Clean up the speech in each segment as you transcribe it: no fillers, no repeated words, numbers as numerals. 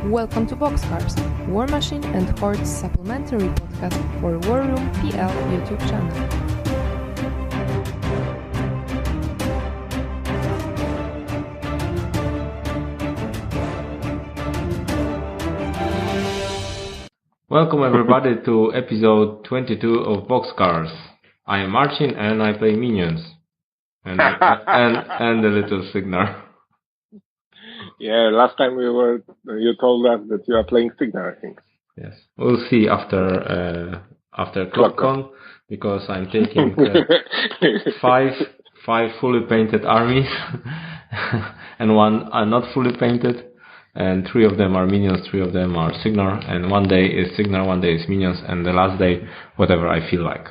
Welcome to Boxcars, Warmachine and Horde's supplementary podcast for War Room PL YouTube channel. Welcome everybody to episode 22 of Boxcars. I am Marcin and I play minions. And the little Signar. Yeah, last time you told us that you are playing Signar, I think. Yes, we'll see after ClockCon, because I'm taking five fully painted armies and one are not fully painted, and 3 of them are minions, 3 of them are Signar, and one day is Signar, one day is minions, and the last day whatever I feel like.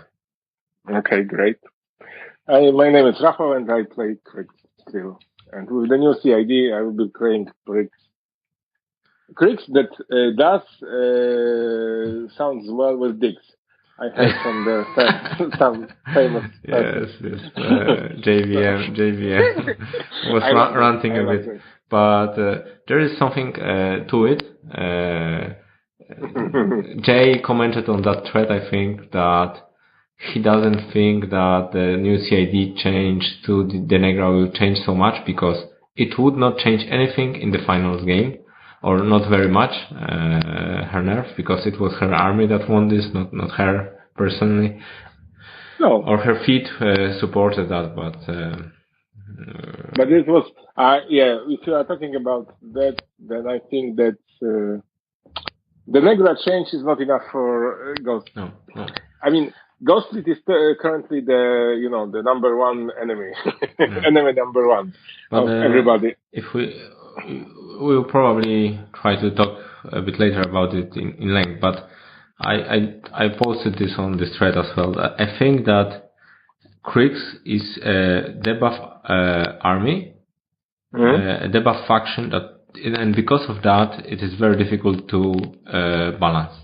Okay, great. My name is Rafał and I play Cryx still. And with the new CID, I will be playing Cryx. Cryx that sounds well with Dix. I heard from some famous Yes. JVM was ranting a bit. But there is something to it. Jay commented on that thread, I think, that he doesn't think that the new CID change to the Negra will change so much, because it would not change anything in the finals game, or not very much, her nerf, because it was her army that won this, not her personally. No. Or her feet supported that, but it was, if you are talking about that, then I think that the Negra change is not enough for Ghost. No. I mean, Ghost Fleet is currently the number one enemy, enemy number one of everybody. If we'll probably try to talk a bit later about it in length, but I posted this on this thread as well. I think that Cryx is a debuff army, a debuff faction and because of that, it is very difficult to balance.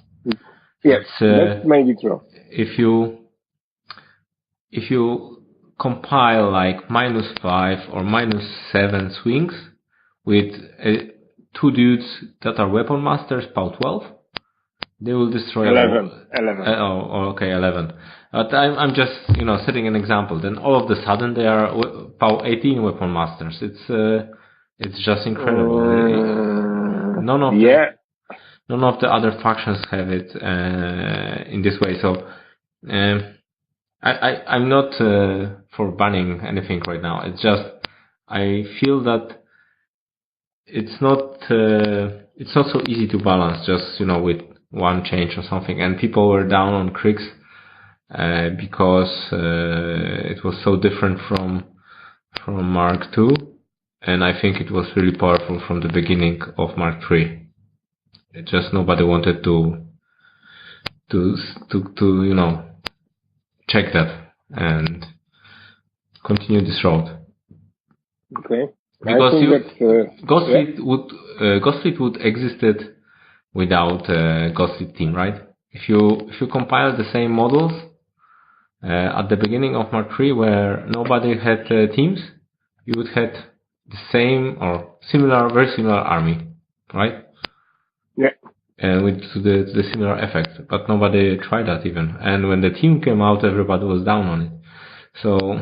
Yes, that's maybe true. If you compile like -5 or -7 swings with 2 dudes that are weapon masters, POW 12, they will destroy 11. 11. But I'm just setting an example. Then all of a sudden they are POW 18 weapon masters. It's just incredible. None of the other factions have it in this way. So I'm not for banning anything right now. It's just I feel that it's not so easy to balance just with one change or something. And people were down on Cryx because it was so different from Mark II, and I think it was really powerful from the beginning of Mark III. It just nobody wanted to check that and continue this road. Okay. Because Ghost Fleet would existed without Ghost Fleet team, right? If you compile the same models at the beginning of Mark III, where nobody had teams, you would have the same or very similar army, right? Yeah. And with the similar effect, but nobody tried that even. And when the team came out, everybody was down on it. So,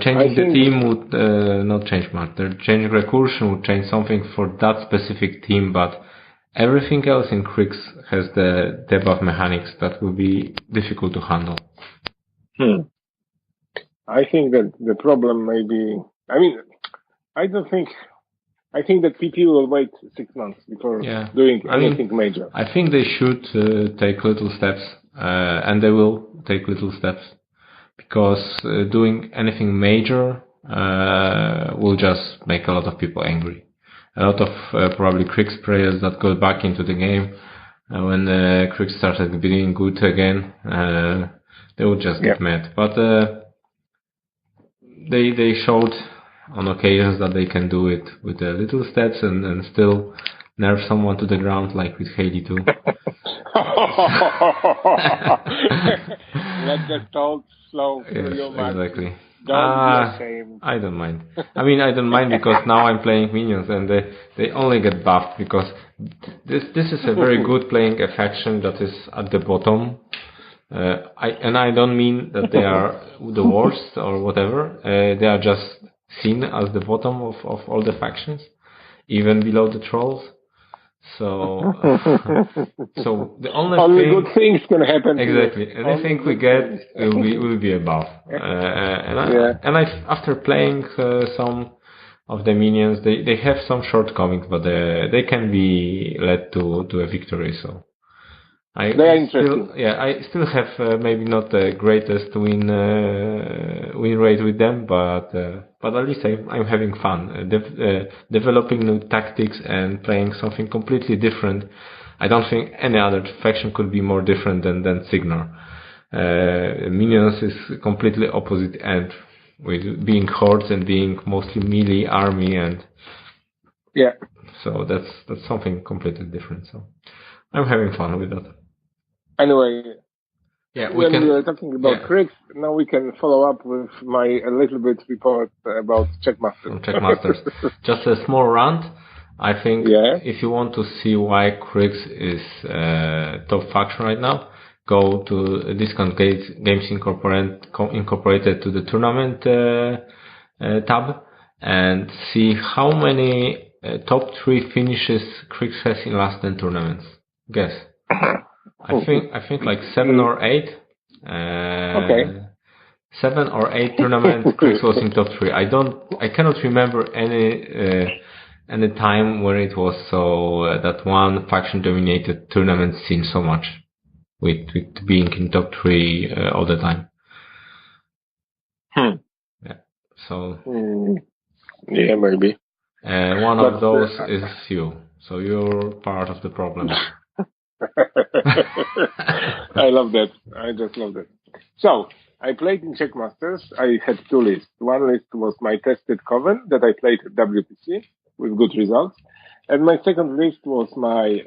changing the team would not change much. The changing recursion would change something for that specific team, but everything else in Cryx has the debuff mechanics that will be difficult to handle. I think that the problem may be, I think that PP will wait 6 months before doing anything major. I think they should take little steps, and they will take little steps, because doing anything major will just make a lot of people angry. A lot of probably Cryx players that go back into the game when Cryx started being good again, they would just get mad. But they showed on occasions that they can do it with the little steps and still nerf someone to the ground like with Haley too. Let the thoughts flow through your mind. Exactly. Don't be ashamed. I don't mind. I mean, I don't mind because now I'm playing minions and they only get buffed because this is a very good playing a faction that is at the bottom. I don't mean that they are the worst or whatever. They are just seen as the bottom of all the factions, even below the trolls. So the only good things can happen. Exactly. Anything we get will be above. After playing some of the minions, they have some shortcomings, but they can be led to a victory. So I still have maybe not the greatest win rate with them, but at least I'm having fun developing new tactics and playing something completely different. I don't think any other faction could be more different than Signar. Minions is completely opposite end, with being hordes and being mostly melee army, and so that's something completely different. So I'm having fun with that. Anyway, we were talking about Cryx, now we can follow up with my a little bit report about Czech Masters. Czech Masters. Just a small rant. I think if you want to see why Cryx is top faction right now, go to Discount Games Incorporated to the tournament tab and see how many top 3 finishes Cryx has in last 10 tournaments. Guess. I think like 7 or 8. 7 or 8 tournaments Cryx was in top 3. I cannot remember any time where it was so that one faction dominated tournament scene so much with being in top 3 all the time. Yeah. So maybe. One of those is you. So you're part of the problem. I love that. I just love that. So, I played in Czech Masters. I had 2 lists. One list was my tested Coven that I played at WPC with good results. And my second list was my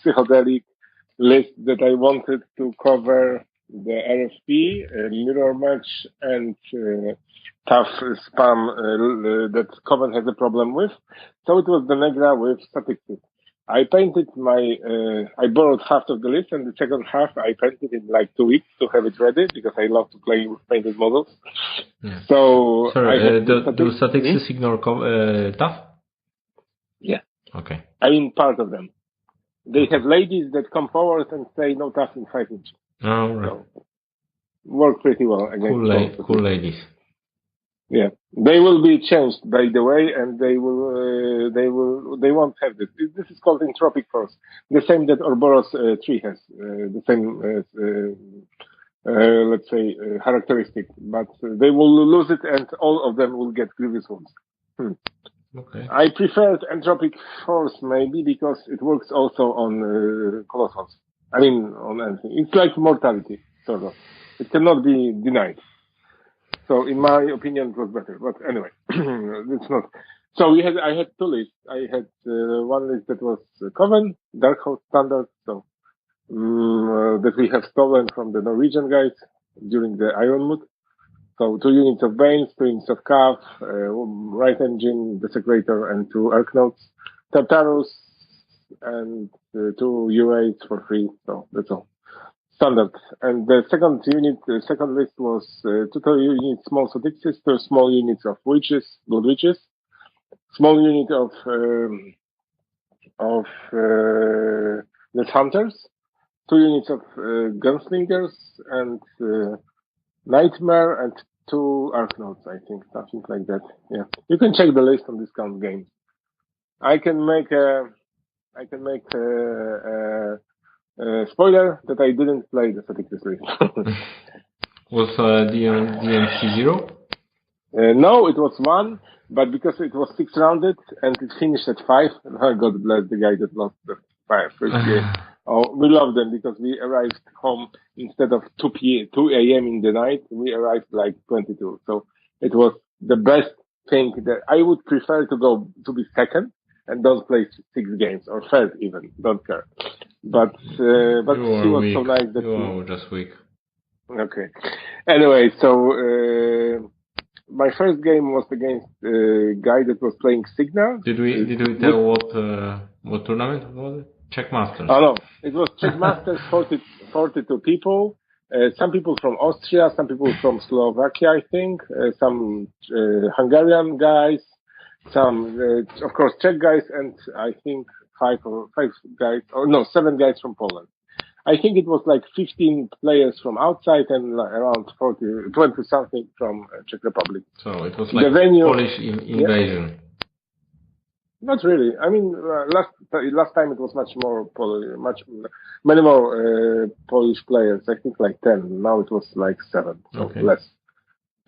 psychedelic list that I wanted to cover the RFP, mirror match, and tough spam that Coven has a problem with. So it was the Negra with statistics. I painted I borrowed half of the list, and the second half I painted in like 2 weeks to have it ready because I love to play with painted models. Yeah. So, sorry, do statistics ignore tough? Yeah. Okay. I mean, part of them. They have ladies that come forward and say no tough in 5 inches. Oh, right. So, work pretty well against cool ladies. Yeah, they will be changed, by the way, and they won't have this. This is called entropic force, the same that Ouroboros 3 has, the same, let's say, characteristic. But they will lose it, and all of them will get grievous wounds. Okay. I preferred entropic force maybe because it works also on colossals. I mean, on anything. It's like mortality, sort of. It cannot be denied. So, in my opinion, it was better. But anyway, it's not. So I had 2 lists. I had one list that was Coven, Darkhold Standard, so that we have stolen from the Norwegian guys during the Iron Mood. So 2 units of Banes, 2 units of Cav, Right Engine, Desecrator, and 2 Arknotes, Tartarus, and 2 UAs for free. So that's all. Standard. And the second list was 2 units small Sodixes, 2 small units of witches, blood witches, small unit of Death Hunters, 2 units of Gunslingers, and Nightmare, and 2 Arknotes, I think, something like that. Yeah, you can check the list on Discount Games. I can make spoiler that I didn't play the static list. Was DMC 0? No, it was 1, but because it was 6-rounded and it finished at 5, God bless the guy that lost the 5 first game. Oh, we love them because we arrived home instead of 2 a.m. in the night, we arrived like 22. So it was the best thing that I would prefer to be second and don't play 6 games or 3rd even. Don't care. But he was weak. so nice that you are just weak. Okay. Anyway, so my first game was against a guy that was playing Signal. Did we tell what tournament was it? Czech Masters. Oh no, it was Czech Masters, 42 people. Some people from Austria, some people from Slovakia, I think, some Hungarian guys, some, of course, Czech guys, and I think 7 guys from Poland. I think it was like 15 players from outside and around 20 something from Czech Republic. So it was like the venue, Polish invasion. Yeah. Not really. I mean, last time it was many more Polish players. I think like 10. Now it was like 7, so less.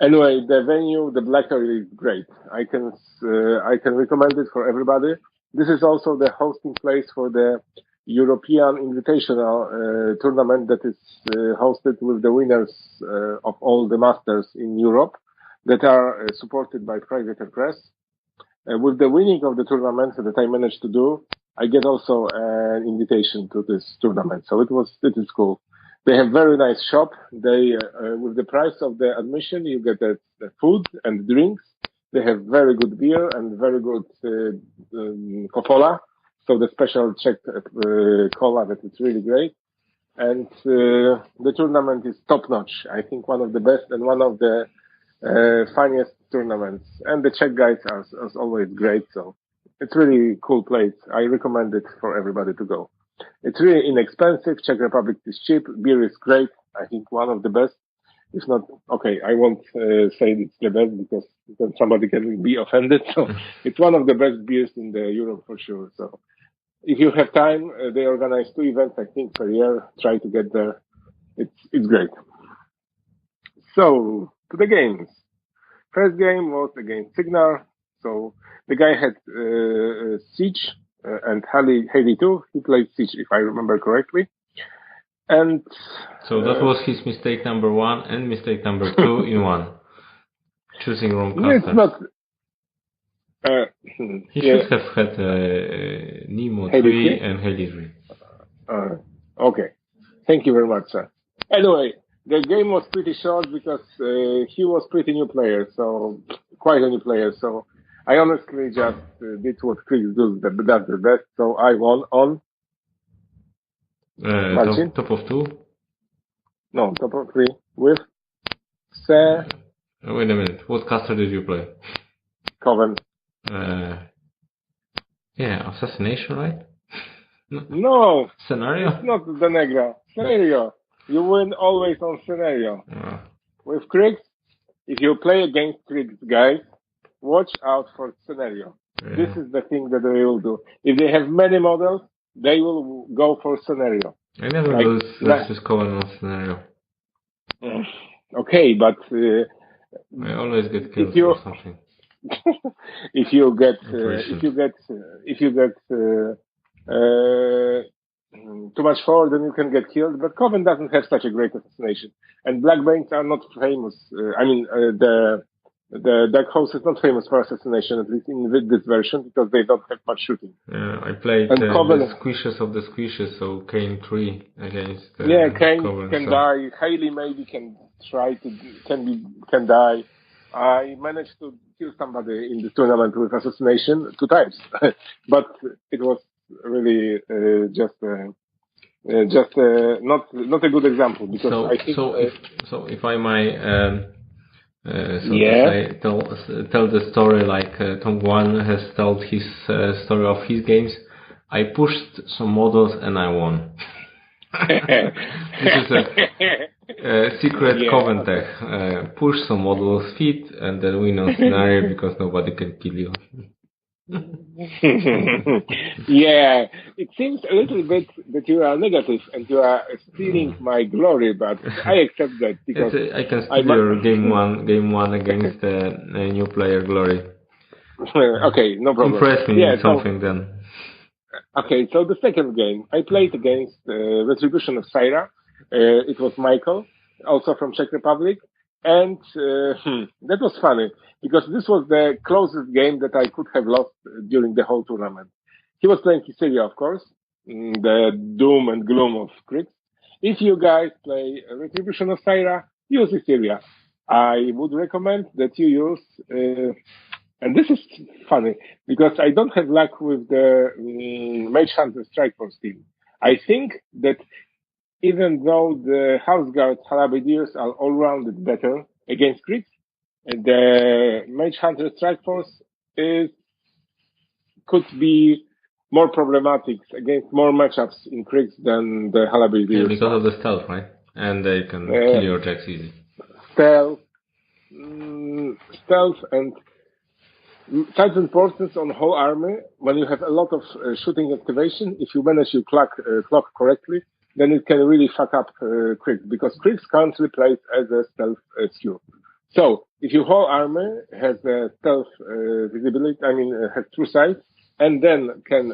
Anyway, the venue, the BlackBerry is great. I can recommend it for everybody. This is also the hosting place for the European Invitational tournament that is hosted with the winners of all the Masters in Europe that are supported by private press. With the winning of the tournament that I managed to do, I get also an invitation to this tournament. So it is cool. They have very nice shop. They, with the price of the admission, you get the food and drinks. They have very good beer and very good Coca-Cola. So the special Czech cola that is really great. And the tournament is top notch. I think one of the best and one of the funniest tournaments. And the Czech guys are as always great. So it's really cool place. I recommend it for everybody to go. It's really inexpensive. Czech Republic is cheap. Beer is great. I think one of the best. If not, okay, I won't say it's the best because then somebody can be offended. So it's one of the best beers in the Europe for sure. So if you have time, they organize 2 events, I think, per year. Try to get there. It's great. So to the games. First game was against Signal. So the guy had Siege and Haley too. He played Siege, if I remember correctly. And so that was his mistake number 1 and mistake number 2 in one. Choosing wrong caster. It's not. He should have had Nemo 3 and Haley 3. Okay. Thank you very much, sir. Anyway, the game was pretty short because he was pretty new player, so quite a new player. So I honestly just did what Cryx does the best. So I won on top of 2? No, top of 3 with wait a minute. What caster did you play? Coven. Yeah, assassination, right? No. Scenario? It's not the Negra. Scenario. You win always on scenario. With Cryx, if you play against Cryx guys, watch out for scenario. Yeah. This is the thing that they will do. If they have many models, they will go for scenario. I never lose versus Coven on scenario. Okay, but I always get killed or something. if you get too much forward, then you can get killed. But Coven doesn't have such a great assassination, and Black Veins are not famous. The Dark Host is not famous for assassination, at least in this version, because they don't have much shooting. Yeah, I played the squishes of the squishes, so Kane 3 against. Kane Coven, can die. Haley maybe can die. I managed to kill somebody in the tournament with assassination 2 times, but it was really just not a good example because I think. If I might. Tell the story like Tom Guan has told his story of his games. I pushed some models and I won. This is a secret Coven tech. Push some models, feet, and then win on scenario because nobody can kill you. Yeah, it seems a little bit that you are negative and you are stealing my glory, but I accept that because I can steal your game one against the new player glory. Okay, no problem. Impress me with something then. Okay, so the second game I played against Retribution of Syra. It was Michael, also from Czech Republic, And that was funny because this was the closest game that I could have lost during the whole tournament. He was playing Syria, of course, the doom and gloom of Cryx. If you guys play Retribution of Syra, use Syria. I would recommend that you use, and this is funny because I don't have luck with the Mage Hunter Strike Force team. I think that even though the House Guard Halberdiers are all-rounded better against Cryx, the Mage Hunter Strike Force could be more problematic against more matchups in Cryx than the Halberdiers. Yeah, because of the stealth, right? And they can kill your jacks easy. Stealth and such importance on whole army. When you have a lot of shooting activation, if you manage to clock correctly, then it can really fuck up Cryx, because Cryx currently plays as a stealth skew. So if your whole army has a stealth visibility, has true sight, and then can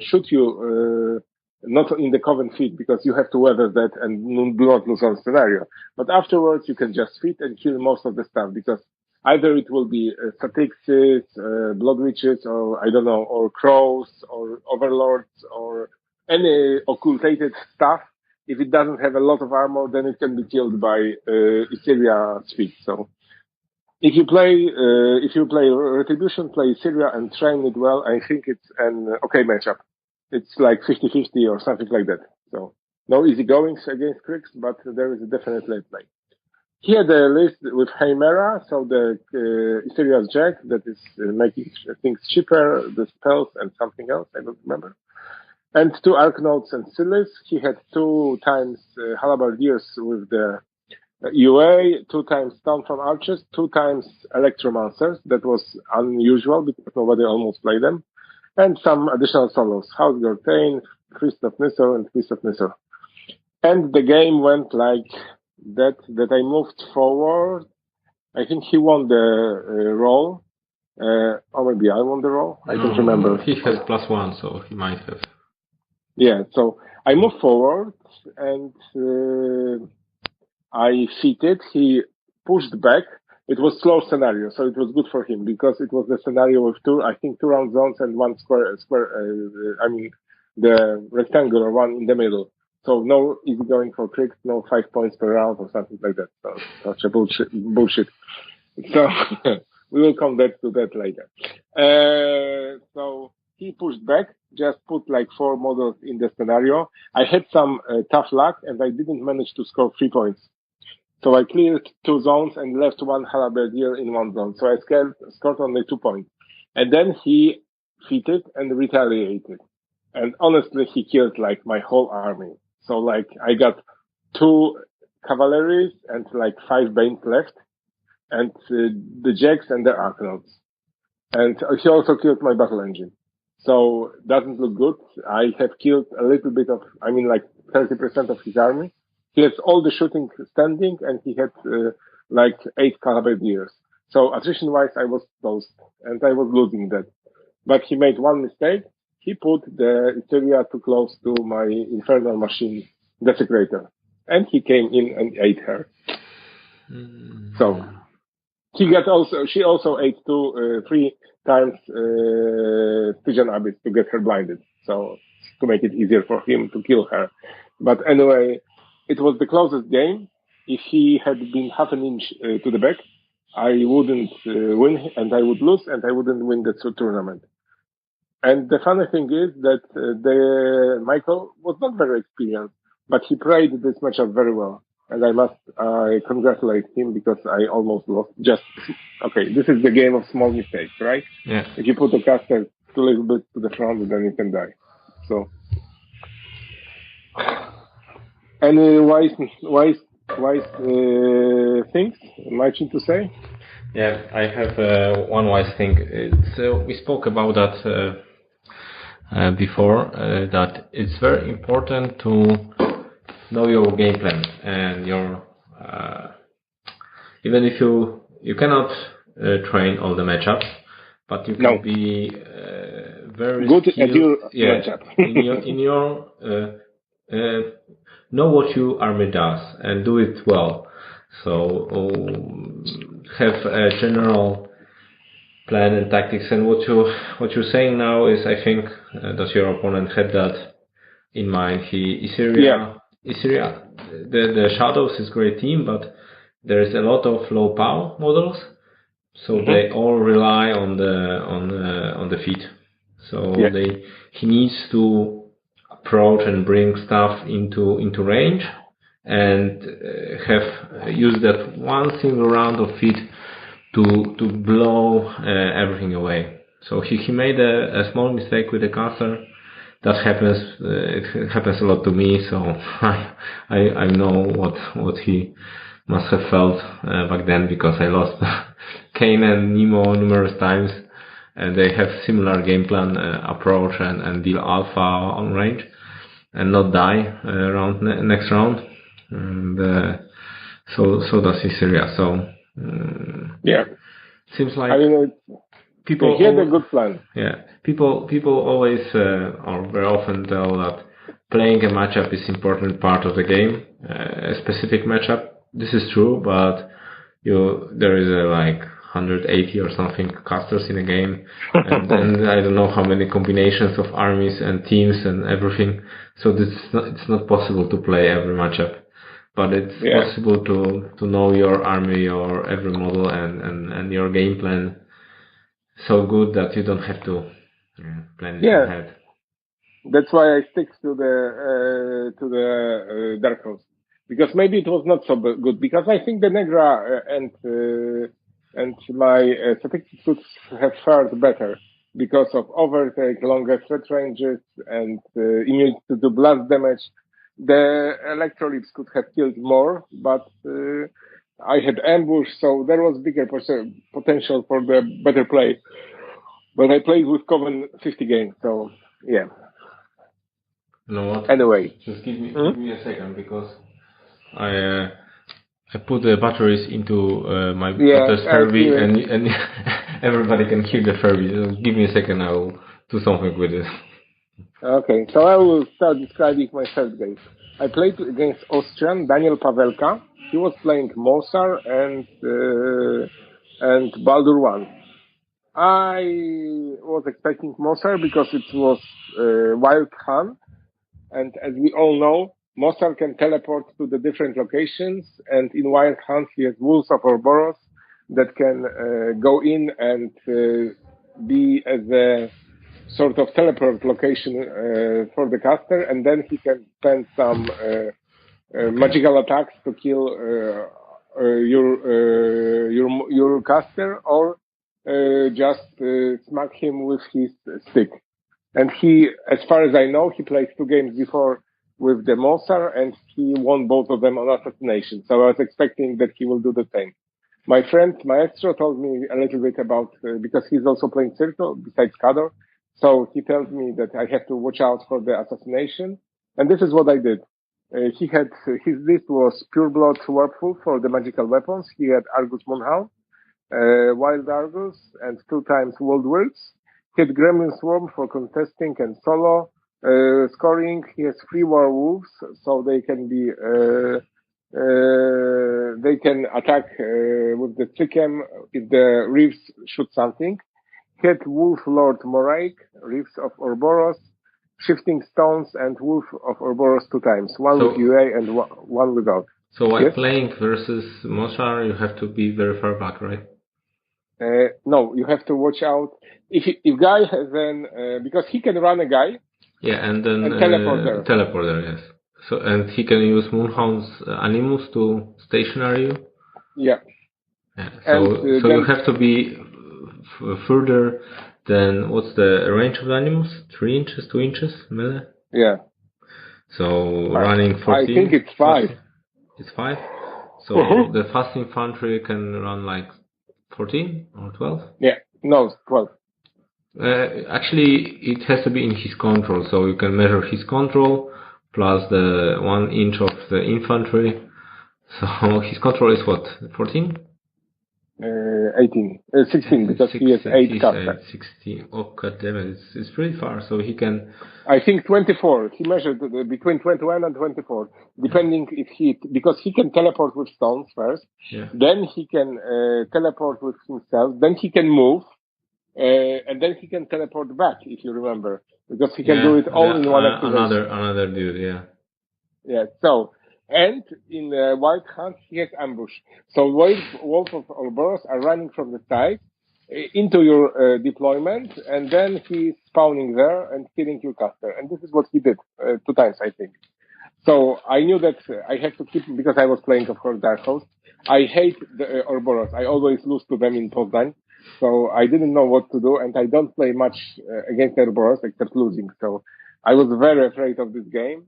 shoot you not in the coven feed, because you have to weather that and do not lose on scenario. But afterwards, you can just feed and kill most of the stuff, because either it will be Statixes, Blood Witches, or I don't know, or Crows, or Overlords, or any occultated stuff. If it doesn't have a lot of armor, then it can be killed by Syria's feet. So if you play Retribution, play Syria and train it well, I think it's an okay matchup. It's like 50-50 or something like that. So no easy goings against Cryx, but there is a definite late play. Here the list with Chimera, so the Syria's Jack that is making things cheaper, the spells and something else, I don't remember. And 2 Arknotes and Silis. He had 2 times Halberdiers with the UA, 2 times Stone from Archers, 2 times Electromancers. That was unusual because nobody almost played them. And some additional solos, House Gortain, Fist of Nisor, and Fist of Nisor. And the game went like that I moved forward. I think he won the roll. Or maybe I won the roll. I don't remember. He has +1, so he might have. Yeah, so I moved forward and I fitted. He pushed back. It was slow scenario, so it was good for him because it was the scenario with 2 round zones and 1 square, the rectangular one in the middle. So no easy going for Cryx, no 5 points per round or something like that. So such a bullshit. So we will come back to that later. So he pushed back, just put like 4 models in the scenario. I had some tough luck and I didn't manage to score 3 points. So I cleared 2 zones and left 1 Halberdier in 1 zone. So I scored only 2 points. And then he fitted and retaliated. And honestly, he killed like my whole army. So like I got 2 cavalries and like 5 Banes left, and the Jacks and the Arknotes. And he also killed my battle engine. So doesn't look good. I have killed a little bit of, like 30% of his army. He has all the shooting standing, and he had like 8 Halberdiers. So attrition-wise, I was toast, and I was losing that. But he made one mistake. He put the Syria too close to my Infernal Machine Desecrator. And he came in and ate her. So she also ate 3 times Stygian Abyss to get her blinded. So to make it easier for him to kill her. But anyway, it was the closest game. If he had been half an inch to the back, I wouldn't win, and I would lose, and I wouldn't win the tournament. And the funny thing is that Michael was not very experienced, but he played this matchup very well. And I congratulate him because I almost lost. This is the game of small mistakes, right? Yeah. If you put the caster too little bit to the front, then you can die. So, any wise things, Marcin, to say? Yeah, I have one wise thing. We spoke about that before, that it's very important to know your game plan and your even if you cannot train all the matchups, but you can be very good skilled, at your matchup. in your know what your army does and do it well. So have a general plan and tactics. And what you're saying now is, I think that your opponent had that in mind. Issyria, the Shadows is a great team, but there is a lot of low power models, so they all rely on the feet. So he needs to approach and bring stuff into range, and use that one single round of feet to blow everything away. So he made a small mistake with the caster. That happens. It happens a lot to me. So I know what he must have felt back then, because I lost Kane and Nemo numerous times, and they have similar game plan approach and deal alpha on range and not die next round. And so does Issyria. So seems like people. He had a good plan. Yeah, people always or very often tell that playing a matchup is important part of the game, a specific matchup. This is true, but there is like 180 or something casters in a game, and then I don't know how many combinations of armies and teams and everything. So it's not possible to play every matchup, but it's possible to know your army, your every model, and your game plan so good that you don't have to plan it ahead. That's why I stick to the Dark Horse, because maybe it was not so good, because I think the Negra and my statistics could have fared better because of overtake, longer threat ranges, and immunity to blast damage. The Electrolytes could have killed more, but I had ambush, so there was bigger potential for the better play. But I played with Coven 50 games, so yeah. You know what? Anyway. Just give me a second, because I put the batteries into my Butters Furby, and everybody can hear the Furby. So give me a second, I will do something with it. Okay, so I will start describing my first game. I played against Austrian Daniel Pavelka. He was playing Mosar and Baldur 1. I was expecting Mosar because it was Wild Hunt, and as we all know, Mosar can teleport to the different locations, and in Wild Hunt he has Wolves of Ouroboros that can go in and be as a sort of teleport location for the caster, and then he can spend some magical attacks to kill your caster, or just smack him with his stick. And he, as far as I know, he played 2 games before with the Mosar, and he won both of them on assassination. So I was expecting that he will do the same. My friend Maestro told me a little bit about, because he's also playing Circle besides Cador. So he tells me that I have to watch out for the assassination. And this is what I did. He had, his list was Pureblood Warpful for the magical weapons. He had Argus Moonhound, Wild Argus, and 2 times World Worlds. He had Gremlin Swarm for contesting and solo scoring. He has 3 werewolves, so they can be they can attack with the Trickem if the Reefs shoot something. He had Wolf Lord Moraik, Reefs of Ouroboros, Shifting Stones, and Wolf of Ouroboros 2 times. One with UA and one without. So while playing versus Mosar, you have to be very far back, right? No, you have to watch out. If guy has because he can run a guy. Yeah, and then teleporter, yes. So, and he can use Moonhound's Animus to stationary you. Yeah. So you have to be further than, what's the range of the Animus? 3 inches, 2 inches, melee? Yeah. So running 14. I think it's 5. It's 5. So the fast infantry can run like 14 or 12? Yeah, no, 12. Actually, it has to be in his control, so you can measure his control plus the 1 inch of the infantry. So his control is what, 14? 16, because he has 8 casters. 16. Oh, god damn it. It's pretty far, so he can... I think 24. He measured between 21 and 24, depending because he can teleport with stones first, then he can teleport with himself, then he can move, and then he can teleport back, if you remember, because he can do it all in one activation. Another dude, yeah. Yeah, so, and in Wild Hunt, he has ambush. So Wolf of Ouroboros are running from the side into your deployment, and then he's spawning there and killing your caster. And this is what he did 2 times, I think. So I knew that I had to keep, because I was playing, of course, Dark Host. I hate the Ouroboros. I always lose to them in Poznań. So I didn't know what to do, and I don't play much against Ouroboros except losing. So I was very afraid of this game.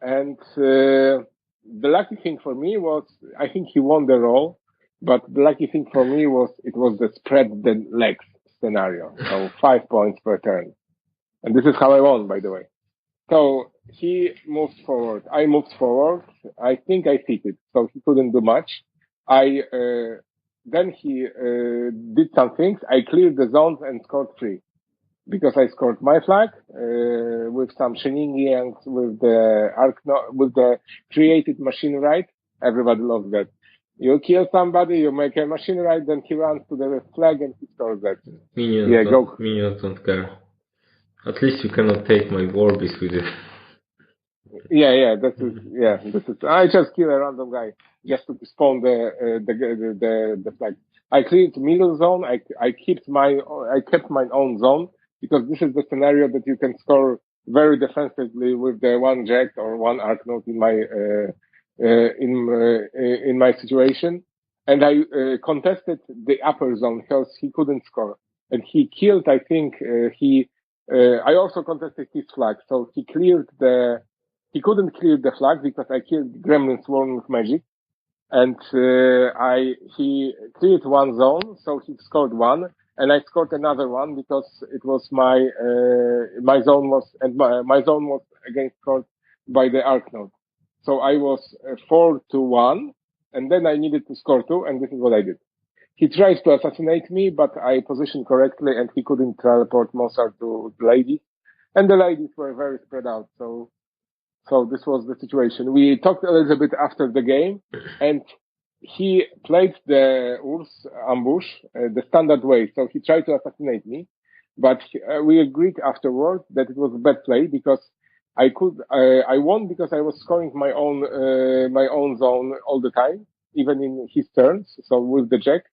And the lucky thing for me was, I think he won the roll, but the lucky thing for me was it was the spread the legs scenario. So 5 points per turn. And this is how I won, by the way. So he moved forward. I moved forward. I think I fitted, so he couldn't do much. Then he did some things. I cleared the zones and scored 3. Because I scored my flag, with some shenanigans with the created machine right. Everybody loves that. You kill somebody, you make a machine right, then he runs to the flag and he scores that. Minions don't care. At least you cannot take my war beast with it. This is, I just kill a random guy just to spawn the flag. I cleared middle zone, I kept my own zone, because this is the scenario that you can score very defensively with the 1 jack or 1 Arknote in my situation. And I contested the upper zone because he couldn't score. And he killed, I think, I also contested his flag. So he couldn't clear the flag because I killed Gremlin Swarm with magic. And he cleared 1 zone, so he scored 1. And I scored another 1 because it was my zone was again scored by the Arknote. So I was 4-1, and then I needed to score 2, and this is what I did. He tried to assassinate me, but I positioned correctly, and he couldn't teleport Mossad to the ladies. And the ladies were very spread out, so this was the situation. We talked a little bit after the game, and he played the Urs ambush the standard way. So he tried to assassinate me, but we agreed afterwards that it was a bad play because I won because I was scoring my own zone all the time, even in his turns. So with the jack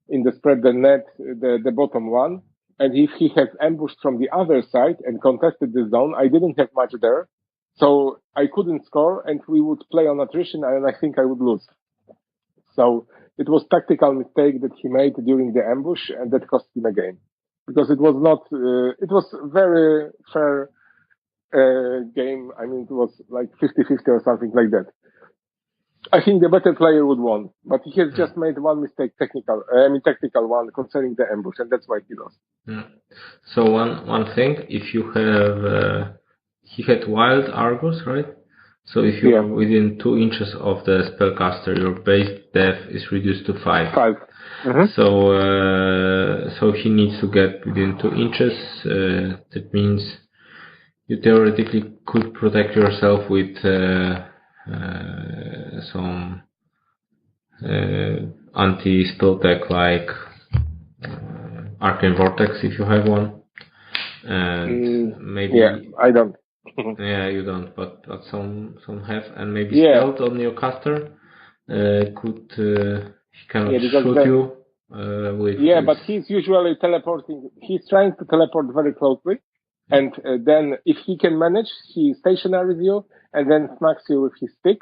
in the spread the net, the bottom 1. And if he had ambushed from the other side and contested the zone, I didn't have much there. So I couldn't score, and we would play on attrition, and I think I would lose. So it was tactical mistake that he made during the ambush, and that cost him a game. Because it was not, it was very fair game. I mean, it was like 50-50 or something like that. I think the better player would won, but he has just made one mistake, tactical one concerning the ambush, and that's why he lost. Yeah. So one thing, if you have, he had wild Argus, right? So if you are within 2 inches of the spellcaster, your base def is reduced to 5. 5. Mm-hmm. So he needs to get within 2 inches. That means you theoretically could protect yourself with some anti-spell tech like Arcane Vortex if you have one, and maybe I don't. Yeah, you don't, but some have, and maybe stealth on your caster could he cannot shoot you with. Yeah, but he's usually teleporting. He's trying to teleport very closely, and then if he can manage, he stationaries you and then smacks you with his stick.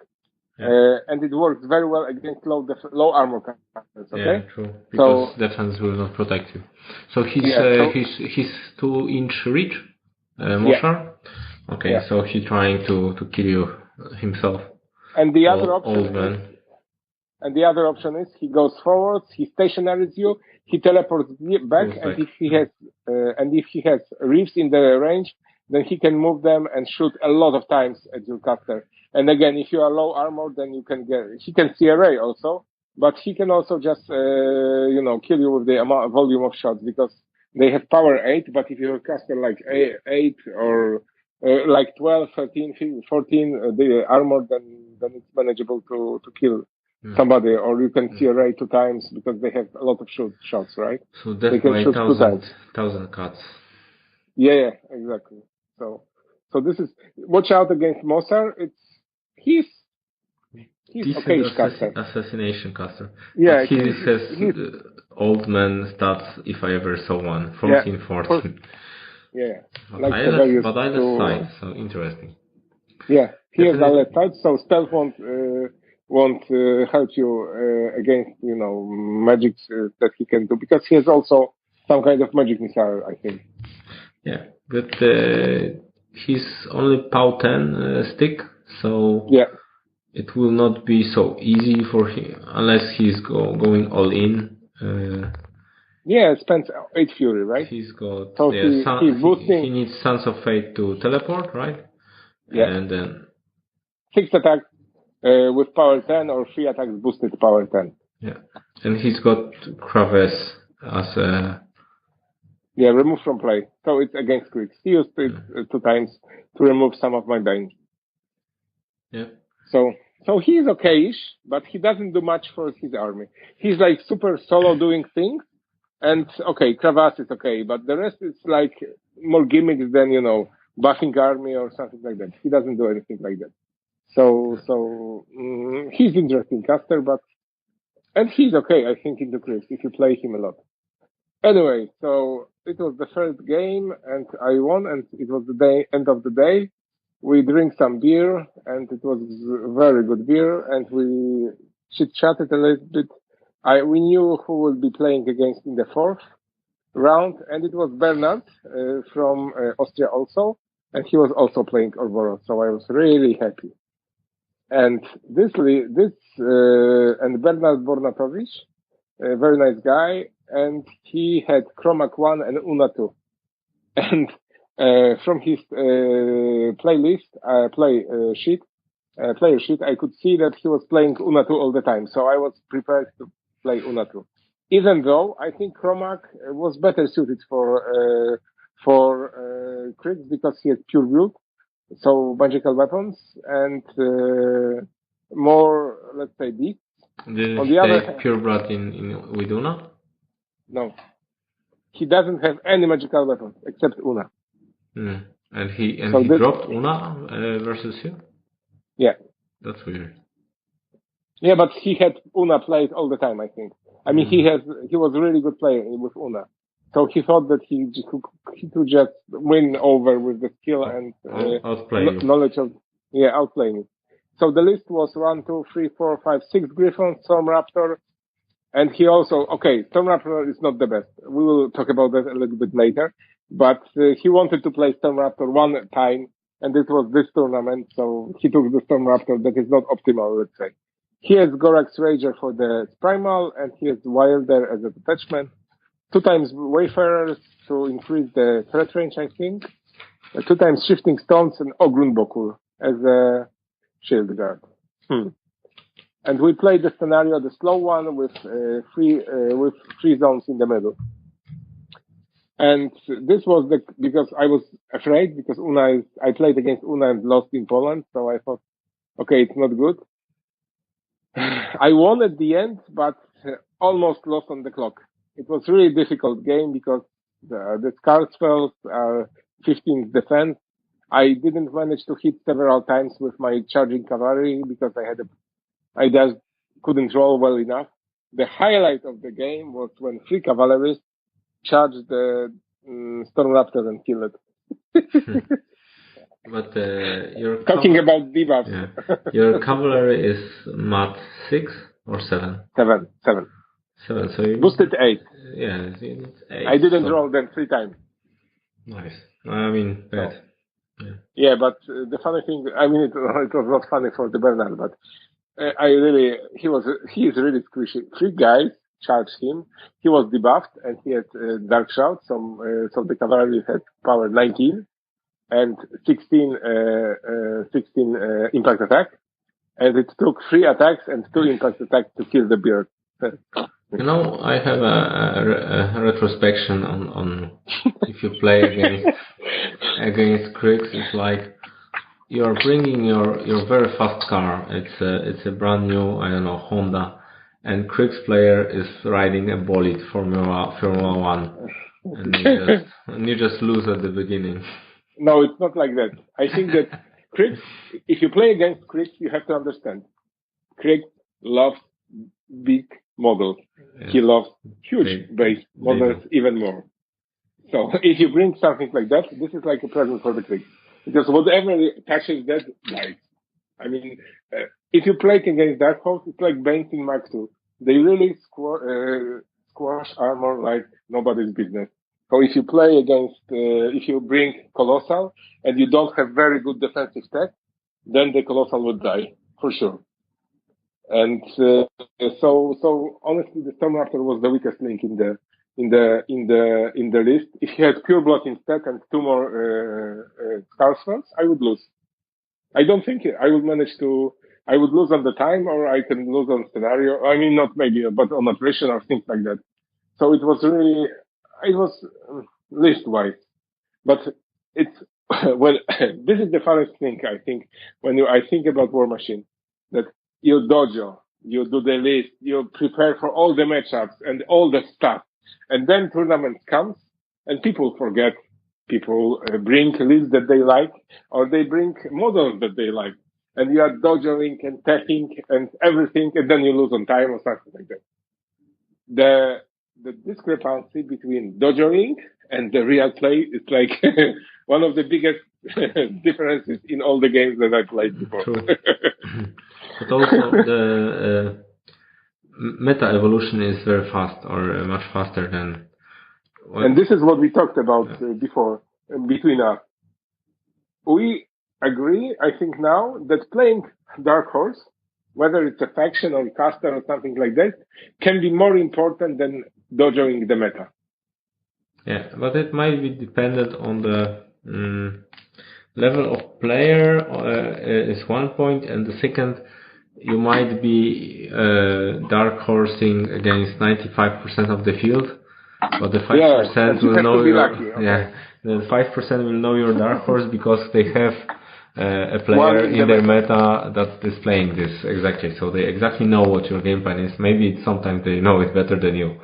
And it works very well against low armor casters. Okay. Yeah, true. Because defense will not protect you. So he's 2-inch reach, Moshar. Okay, so he's trying to kill you himself. And the other option is he goes forward, he stationaries you, he teleports back, and if he has reefs in the range, then he can move them and shoot a lot of times at your caster. And again, if you are low armor, then he can see array also, but he can also just, kill you with the volume of shots because they have power 8, but if you're a caster like 8 or like 12, 13, 14, the armor, then it's manageable to kill somebody, or you can see a ray 2 times because they have a lot of shots, right? So that's they can by shoot 2 times. 1,000 cuts. Yeah, exactly. So this is, watch out against Mosar. He's okay caster. Assassination caster. Yeah, he has old man stats if I ever saw one. 14, 14. Yeah. But I left sight, so interesting. Yeah, he has a left side, so stealth won't help you against magics that he can do, because he has also some kind of magic missile, I think. Yeah, but he's only POW 10 stick, so yeah, it will not be so easy for him unless he's going all in. Yeah, it spends 8 fury, right? He's got so he's boosting. He needs Sons of Fate to teleport, right? Yeah. And then 6 attacks with power 10 or 3 attacks boosted power 10. Yeah, and he's got Cryx as a... Yeah, remove from play. So it's against Cryx. He used it 2 times to remove some of my Bane. Yeah. So he's okayish, but he doesn't do much for his army. He's like super solo doing things, and okay, Cryx is okay, but the rest is like more gimmicks than, buffing army or something like that. He doesn't do anything like that. So he's interesting caster, and he's okay, I think, in the Cryx if you play him a lot. Anyway, so it was the first game, and I won, and it was the end of the day. We drink some beer, and it was very good beer, and we chit-chatted a little bit. We knew who would be playing against in the 4th round, and it was Bernard from Austria also, and he was also playing Ouroboros, so I was really happy. And and Bernard Bornatowicz, a very nice guy, and he had Chromac 1 and Una 2. And from his player sheet, I could see that he was playing Una 2 all the time. So I was prepared to play Una 2. Even though I think Chromac was better suited for Cryx because he had pure build, so magical weapons, and more, let's say, beasts. Did he play pure blood with Una? No. He doesn't have any magical weapons except Una. And he dropped Una versus you? Yeah. That's weird. Yeah, but he had Una played all the time, I think. I mean, he was a really good player with Una. So he thought that he could just win over with the skill and knowledge of, outplaying it. So the list was 1, 2, 3, 4, 5, 6 Griffons, Storm Raptor, and he also, Storm Raptor is not the best. We will talk about that a little bit later, but he wanted to play Storm Raptor one time, and it was this tournament, so he took the Storm Raptor that is not optimal, let's say. He has Gorax Rager for the Primal, and he has Wilder as a detachment. 2 times Wayfarers to increase the threat range, I think. 2 times Shifting Stones and Ogrun Bokur as a shield guard. And we played the scenario, the slow one, with 3 zones in the middle. And this was because I was afraid, because I played against Una and lost in Poland, so I thought, okay, it's not good. I won at the end, but almost lost on the clock. It was a really difficult game because the Scars spells are 15 defense. I didn't manage to hit several times with my charging cavalry because I just couldn't roll well enough. The highlight of the game was when 3 cavalrysts charged the Storm Raptor and killed it. But your talking about debuffs. Yeah. Your cavalry is mat 6 or 7? 7. 7. So you boosted 8. Yeah, it's 8. I didn't roll them 3 times. Nice. I mean, bad. Yeah, but the funny thing, I mean, it was not funny for the Bernard, but he is really squishy. 3 guys charged him. He was debuffed and he had Dark Shout, so the cavalry had power 19 and 16 impact attack. and it took 3 attacks and 2 impact attacks to kill the bird. You know, I have a retrospection on if you play against Cryx. It's like you're bringing your very fast car. It's a brand new, I don't know, Honda, and Cryx player is riding a bolide Formula 1, and you just lose at the beginning. No, it's not like that. I think that Cryx, if you play against Cryx, you have to understand. Cryx loves big models. Yeah. He loves huge base models even more. So if you bring something like that, this is like a present for the Cryx. Because whatever touches that, dies. I mean, if you play against Dark Horse, it's like balancing Mark II. They really squash armor like nobody's business. So if you play against, if you bring Colossal and you don't have very good defensive tech, then the Colossal would die, for sure. And so honestly, the Storm Raptor was the weakest link in the list. If you had Pure Blood instead and 2 more Starswells, I would lose. I don't think I would manage to. I would lose on the time, or I can lose on scenario. I mean, not maybe, but on attrition or things like that. So it was list-wise. But it's this is the funniest thing I think when I think about Warmachine, that you dojo, you do the list, you prepare for all the matchups and all the stuff, and then tournament comes and people forget. People bring lists that they like, or they bring models that they like, and you are dojoing and tapping and everything, and then you lose on time or something like that. The discrepancy between dojoing and the real play is like one of the biggest differences in all the games that I played before. True. But also the meta evolution is very fast, or much faster than. And this is what we talked about before between us. We agree, I think now, that playing Dark Horse, whether it's a faction or caster or something like that, can be more important than dojoing the meta. Yeah, but it might be dependent on the level of player is one point, and the second, you might be dark horsing against 95% of the field, but the 5% will know your the 5% will know your dark horse because they have a player in their meta that is playing this exactly. So they exactly know what your game plan is. Maybe sometimes they know it better than you.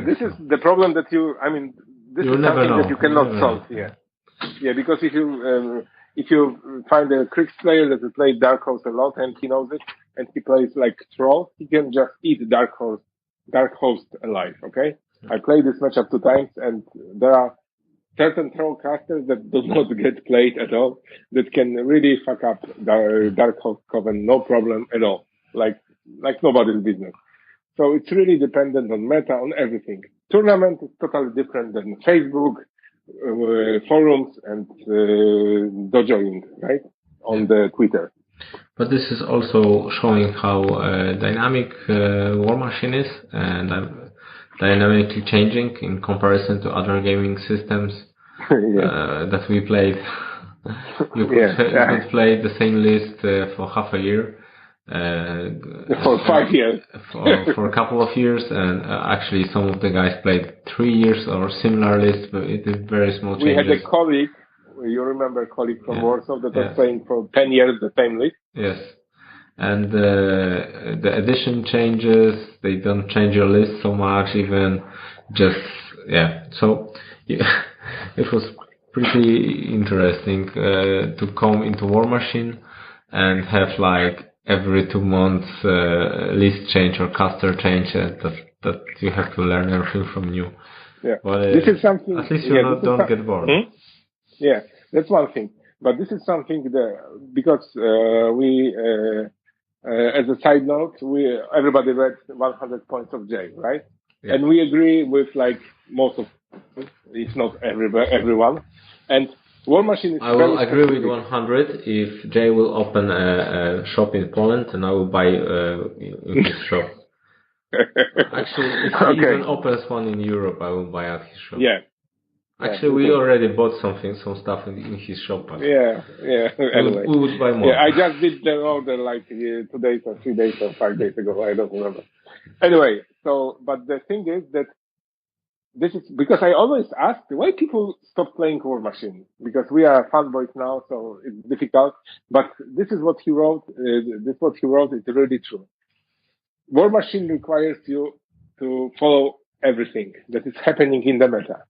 This is the problem that this is something that you cannot solve. Yeah, because if you find a Cryx player that will play Dark Horse a lot and he knows it, and he plays like Troll, he can just eat Dark Host alive, okay? I played this matchup 2 times, and there are certain Troll casters that do not get played at all, that can really fuck up Dark Host Coven, no problem at all, like nobody's business. So it's really dependent on meta, on everything. Tournament is totally different than Facebook, forums, and dojoing, right? On the Twitter. But this is also showing how dynamic Warmachine is, and dynamically changing in comparison to other gaming systems that we played. You could play the same list for half a year. For 5 years. for a couple of years, and actually some of the guys played 3 years or similar lists, but it is very small changes. We had a colleague, you remember a colleague from Warsaw that was playing for 10 years the same list? Yes. And the edition changes, they don't change your list so much, even so it was pretty interesting to come into Warmachine and have like every 2 months list change or caster change that you have to learn everything from new. Yeah, but this is something. At least you don't get bored. Yeah, that's one thing. But this is something that because we, as a side note, everybody read 100 Points of J, right? Yeah. And we agree with like most of, if not everyone, and Warmachine is. I will agree with 100 if Jay will open a shop in Poland, and I will buy in his shop. Actually, if he even opens one in Europe, I will buy at his shop. Yeah, Actually, we already bought some stuff in his shop. Yeah. Anyway, we would buy more. Yeah, I just did the order like 2 days or 3 days or 5 days ago. I don't remember. Anyway, but the thing is that this is because I always ask why people stop playing Warmachine, because we are fanboys now, so it's difficult. But this is what he wrote. It's really true. Warmachine requires you to follow everything that is happening in the meta.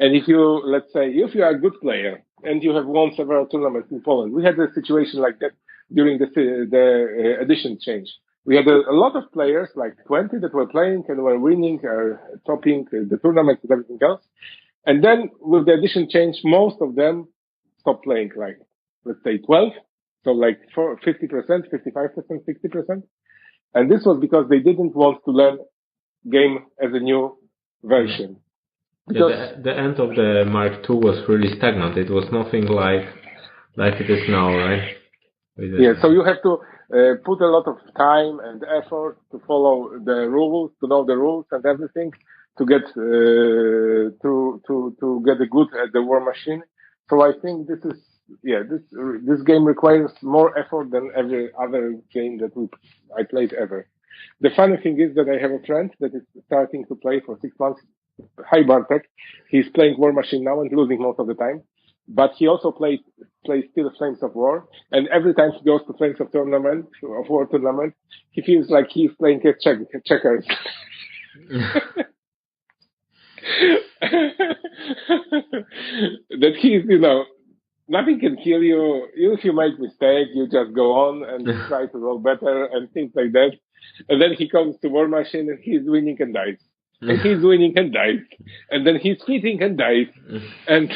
And if you are a good player and you have won several tournaments in Poland, we had a situation like that during the edition change. We had a lot of players, like 20, that were playing and were winning, topping the tournament and everything else. And then with the edition change, most of them stopped playing, like, let's say 12. So like 50%, 55%, 60%. And this was because they didn't want to learn game as a new version. Yeah, the end of the Mark II was really stagnant. It was nothing like it is now, right? Yeah, so you have to put a lot of time and effort to follow the rules, to know the rules and everything, to get to get good at the Warmachine. So I think this game requires more effort than every other game that I played ever. The funny thing is that I have a friend that is starting to play for 6 months. Hi Bartek. He's playing Warmachine now and losing most of the time. But he also plays still Flames of War. And every time he goes to Flames of War tournament, he feels like he's playing checkers. That he's, nothing can kill you. If you make mistake, you just go on and try to roll better and things like that. And then he comes to Warmachine and he's winning and dies. And he's winning and dies. And then he's cheating and dies. And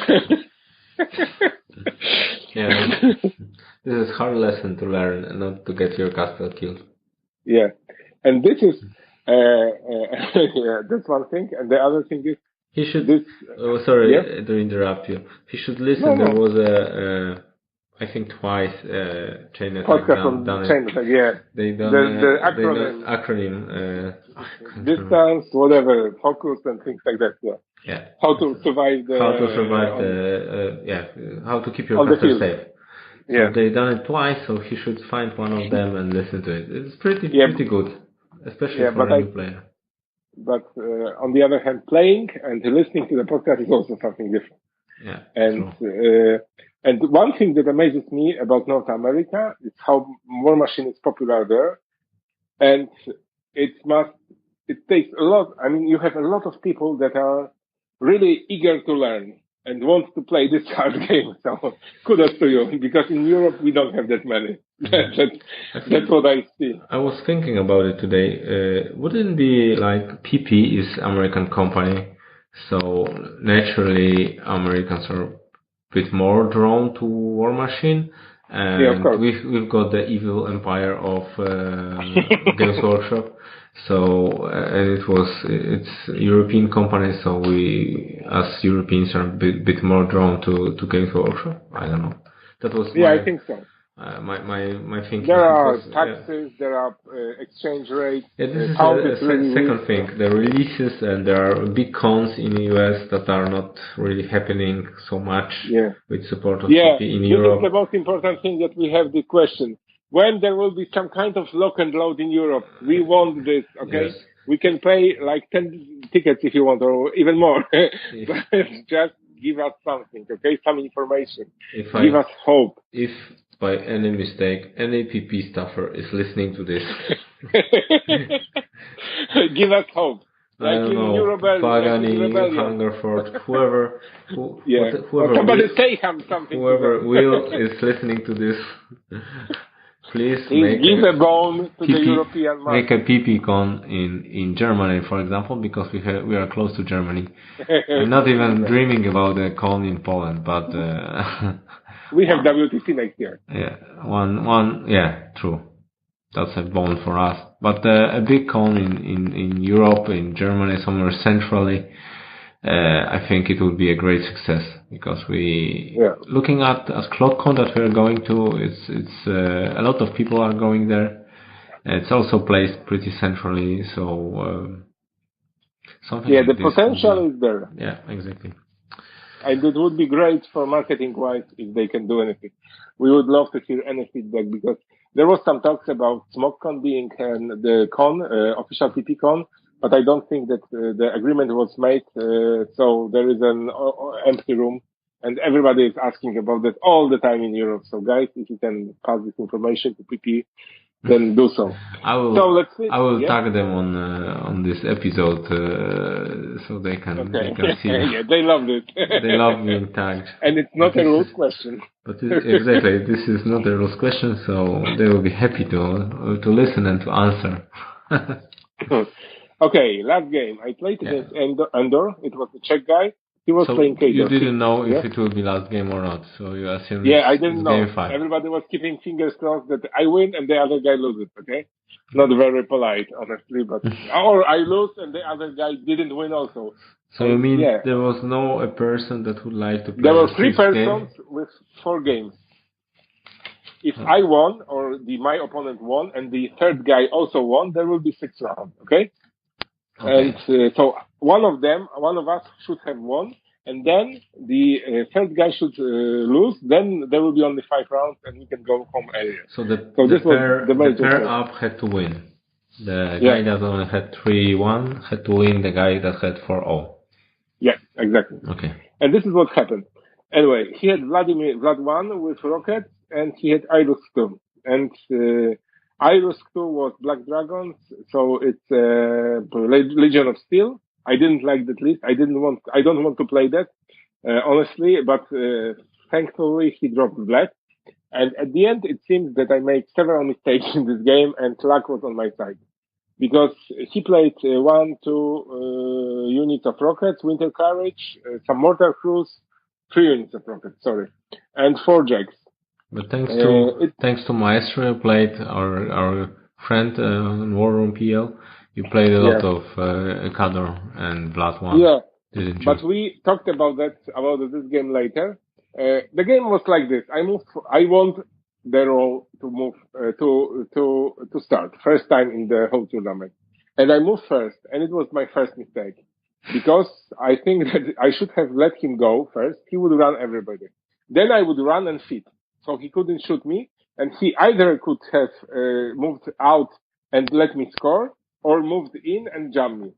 yeah, this is hard lesson to learn, not to get your castle killed. Yeah, and this is that's one thing. And the other thing is he should. Sorry to interrupt you. He should listen. No. There was I think twice chain attack done chain attack. Yeah, they done the acronym. Distance, whatever, focus and things like that. Yeah. Yeah. How to survive how to keep your castle safe. Yeah. So they done it twice, so he should find one of them and listen to it. It's pretty good, especially for a new player. But on the other hand, playing and listening to the podcast is also something different. Yeah. And one thing that amazes me about North America is how Warmachine is popular there, and it takes a lot. I mean, you have a lot of people that are really eager to learn and want to play this hard game. So kudos to you, because in Europe we don't have that many. That's what I see. I was thinking about it today. Wouldn't it be like PP is American company, so naturally Americans are a bit more drawn to Warmachine. And yeah, of course. We've got the evil empire of Games Workshop. So and it's European company, so we as Europeans are a bit more drawn to Games Workshop. I don't know. That was I think so. My thinking. There are taxes, there are exchange rates. Yeah, this is the second thing. The releases, and there are big cons in the US that are not really happening so much with support of PP in Europe. This is the most important thing that we have the question. When there will be some kind of lock and load in Europe, we want this, okay? Yes. We can pay like 10 tickets if you want, or even more. But just give us something, okay? Some information. Give us hope. If by any mistake, any PP staffer is listening to this. Give us hope. Like I don't know, Pagani, Hungerford, whoever somebody say something. Whoever will is listening to this. Please give a bone to the European market. Make a PP con in Germany, for example, because we are close to Germany. I'm not even dreaming about a con in Poland, but we have WTC next year. Yeah, true. That's a bone for us. But a big con in Europe, in Germany, somewhere centrally, I think it would be a great success, because looking at as CloudCon that we're going to, it's a lot of people are going there. It's also placed pretty centrally, so something. Yeah, the potential is there. Yeah, exactly. And it would be great for marketing-wise if they can do anything. We would love to hear any feedback because there was some talks about SmokeCon being the con, official PP con, but I don't think that the agreement was made. So there is an empty room, and everybody is asking about that all the time in Europe. So guys, if you can pass this information to PP, then do so. I will. So let's see. I will tag them on this episode so they can see. Yeah, they loved it. They love being tagged. And it's not a rules question. But exactly, this is not a rules question, so they will be happy to listen and to answer. Okay, last game. I played against Andor. It was a Czech guy. He was playing Kager. You didn't know if it will be last game or not, so you assumed I didn't know. Game 5. Everybody was keeping fingers crossed that I win and the other guy loses, okay? Not very polite, honestly, but... or I lose and the other guy didn't win also. So you mean there was no a person that would like to play There were 3 persons game? with 4 games. If I won, or my opponent won, and the third guy also won, there will be 6 rounds, okay? And so one of us should have won, and then the third guy should lose. Then there will be only 5 rounds, and we can go home earlier. So the pair up had to win. The guy that only had 3-1 had to win the guy that had 4-0. Yeah, exactly. Okay. And this is what happened. Anyway, he had Vlad 1 with rockets, and he had Irus 2. And Irus 2 was Black Dragons, so it's Legion of Steel. I didn't like that list. I don't want to play that, honestly, but thankfully he dropped Vlad. And at the end, it seems that I made several mistakes in this game, and luck was on my side. Because he played 2 units of rockets, Winter Courage, some mortar crews, 3 units of rockets, and 4 Jacks. But thanks to Maestro, you played our friend in War Room PL. You played a lot of Kador and Vlad 1. Yeah, didn't you? But we talked about this game later. The game was like this. I want the role to move to start first time in the whole tournament, and I moved first, and it was my first mistake because I think that I should have let him go first. He would run everybody, then I would run and fit, so he couldn't shoot me, and he either could have moved out and let me score, or moved in and jump me.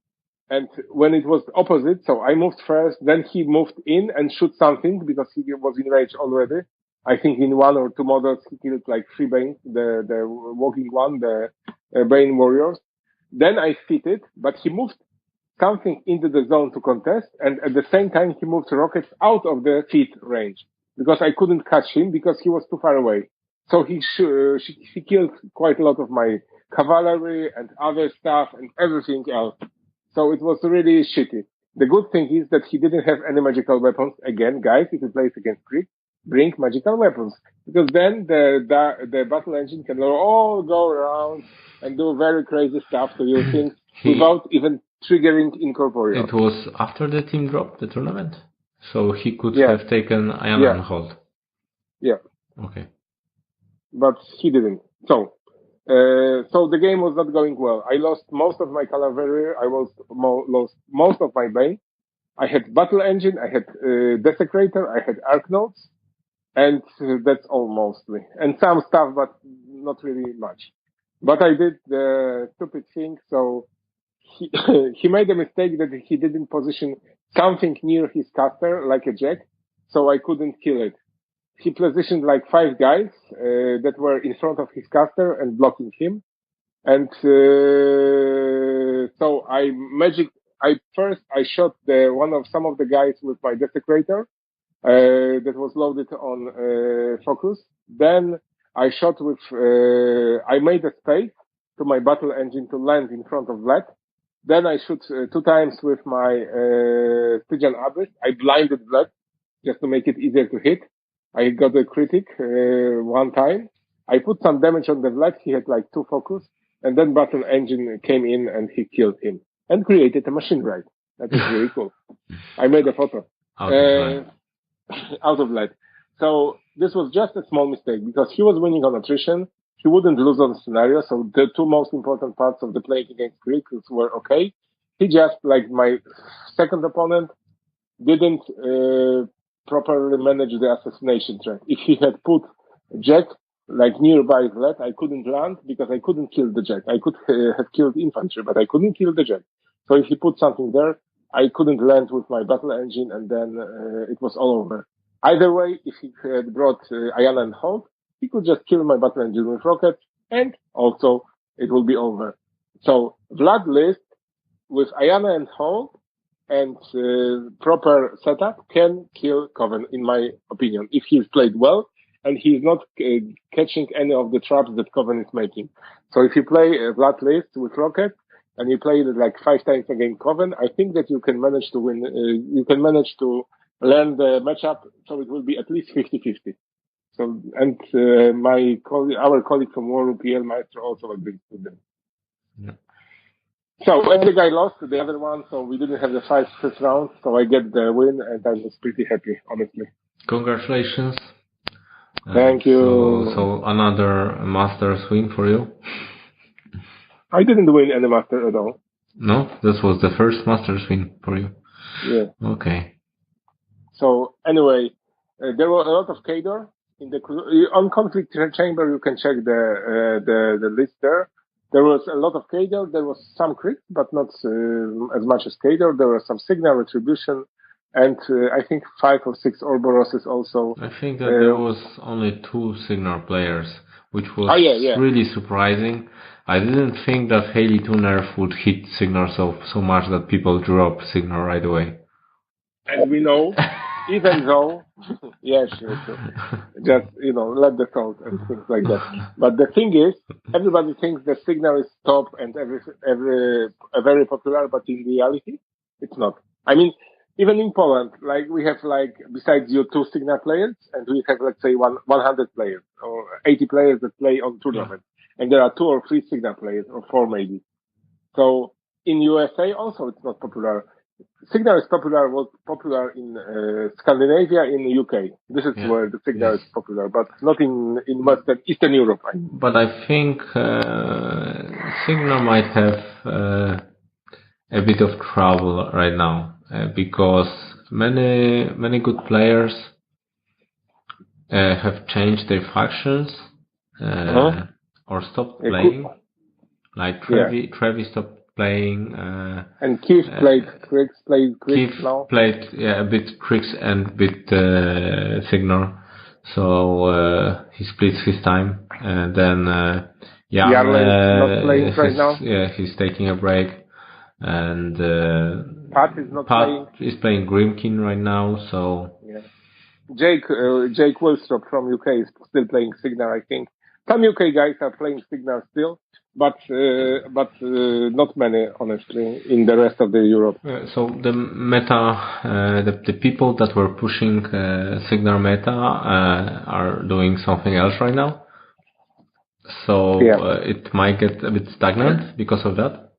And when it was opposite, so I moved first, then he moved in and shoot something because he was in rage already. I think in 1 or 2 models he killed like 3 Banes, the walking one, the Bane warriors. Then I fitted, but he moved something into the zone to contest, and at the same time he moved rockets out of the fit range because I couldn't catch him because he was too far away. So he killed quite a lot of my cavalry and other stuff and everything else. So it was really shitty. The good thing is that he didn't have any magical weapons. Again, guys, if you play against Cryx, bring magical weapons. Because then the battle engine can all go around and do very crazy stuff to your things without even triggering incorporeal. It was after the team dropped the tournament? So he could have taken Iron on hold. Yeah. Okay. But he didn't. So the game was not going well. I lost most of my cavalry. I lost most of my Bane. I had battle engine. I had desecrator. I had arc nodes, and that's all mostly. And some stuff, but not really much. But I did the stupid thing. So he made a mistake that he didn't position something near his caster like a jack, so I couldn't kill it. He positioned like 5 guys that were in front of his caster and blocking him. And so I shot some of the guys with my desecrator that was loaded on focus. Then I shot with I made a space to my battle engine to land in front of Vlad. Then I shoot 2 times with my Stygian Abyss. I blinded Vlad just to make it easier to hit. I got a critic 1 time. I put some damage on the Vlad. He had like 2 focus. And then battle engine came in and he killed him. And created a machine raid. That is really cool. I made a photo. Out of Vlad. So this was just a small mistake because he was winning on attrition. He wouldn't lose on the scenario. So the 2 most important parts of the playing against Cryx were okay. He just, like my second opponent, didn't properly manage the assassination track. If he had put Jack like nearby Vlad, I couldn't land because I couldn't kill the Jack. I could have killed infantry, but I couldn't kill the Jack. So if he put something there, I couldn't land with my battle engine, and then it was all over. Either way, if he had brought Ayana and Holt, he could just kill my battle engine with rockets, and also it will be over. So Vlad list with Ayana and Holt and proper setup can kill Coven, in my opinion, if he's played well and he's not catching any of the traps that Coven is making. So if you play Vlad list with rockets and you play it like 5 times against Coven, I think that you can manage to win. You can manage to learn the matchup, so it will be at least 50-50. So, and our colleague from Warmachine PL Maestro also agrees with them. Yeah. So, and the guy lost the other one, so we didn't have the first round, so I get the win, and I was pretty happy, honestly. Congratulations. Thank you. So another Masters win for you? I didn't win any Master at all. No? This was the first Masters win for you? Yeah. Okay. So, anyway, there were a lot of Kador. On Conflict Chamber, you can check the list there. There was a lot of Kador. There was some Cryx, but not as much as Kador. There was some Signal Retribution, and I think 5 or 6 Orboroses also. I think that there was only 2 Signal players, which was really surprising. I didn't think that Haley 2 nerf would hit Signal so much that people drop Signal right away. And we know, even though, yes, sure. Just, let the thought and things like that. But the thing is, everybody thinks the Signal is top and very popular, but in reality, it's not. I mean, even in Poland, like we have besides you 2 Signal players, and we have, let's say, 100 players or 80 players that play on tournament. And there are 2 or 3 Signal players, or 4 maybe. So in USA also it's not popular. Signal is popular in Scandinavia, in the UK. This is where the Signal is popular, but not in Eastern Europe. But I think Signal might have a bit of trouble right now because many good players have changed their factions or stopped playing. Like Trevi stopped playing. And Keith played Cryx now. Played a bit Cryx and a bit Signal. So he splits his time. And then Jarle is not playing right now. Yeah, he's taking a break. And Pat is not playing. Pat is playing Grimkin right now. So Jake Wilstrop from UK is still playing Signal, I think. Some UK guys are playing Signal still, but not many, honestly, in the rest of the Europe. So the meta, the people that were pushing Signal meta are doing something else right now. So it might get a bit stagnant because of that.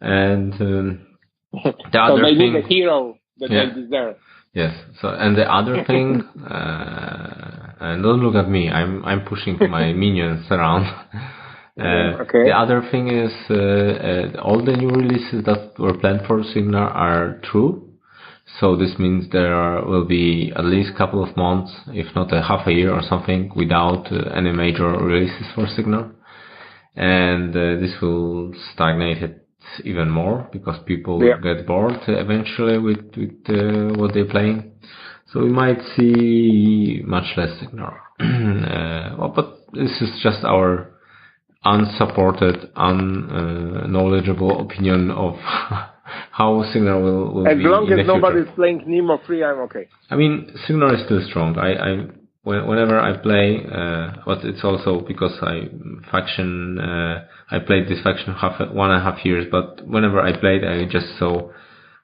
And the other they thing, need a hero that they deserve. Yes. So, and the other thing, and don't look at me. I'm pushing my minions around. The other thing is, all the new releases that were planned for Signal are true. So this means there will be at least a couple of months, if not a half a year or something, without any major releases for Signal. And this will stagnate it even more because people get bored eventually with what they're playing. So we might see much less Signal. But this is just our unsupported, unknowledgeable opinion of how Signal will be. As long as nobody's playing Nemo 3, I'm okay. I mean, Signal is still strong. Whenever I play, but it's also because I played this faction 1.5 years, but whenever I played, I just saw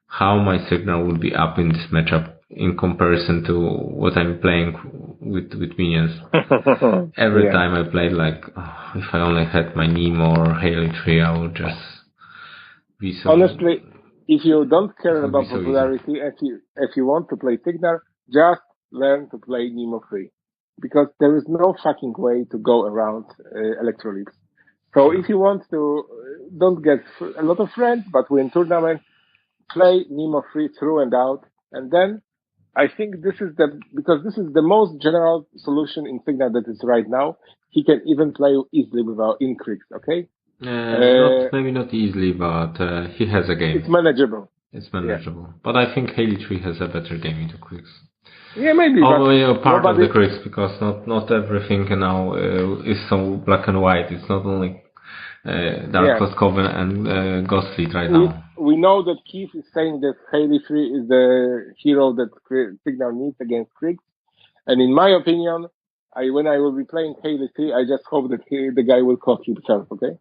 how my Signal would be up in this matchup in comparison to what I'm playing with minions. Every time I played, if I only had my Nemo or Haley 3, I would just be so... Honestly, if you don't care about popularity, if you want to play Signal, just learn to play Nemo 3. Because there is no fucking way to go around Electrolytes. So if you want to, don't get a lot of friends, but win tournament, play Nemo 3 through and out, and then I think because this is the most general solution in Signal that is right now. He can even play easily without in Cryx, okay? Maybe not easily, but he has a game. It's manageable. It's manageable. Yeah. But I think Haley 3 has a better game into Cryx. Yeah, maybe. Part of the Cryx, because not everything now is so black and white. It's not only Dark Horse Coven and Ghost Fleet right now. We know that Keith is saying that Haley 3 is the hero that Signal needs against Cryx. And in my opinion, when I will be playing Haley 3, I just hope that the guy will cock himself, okay?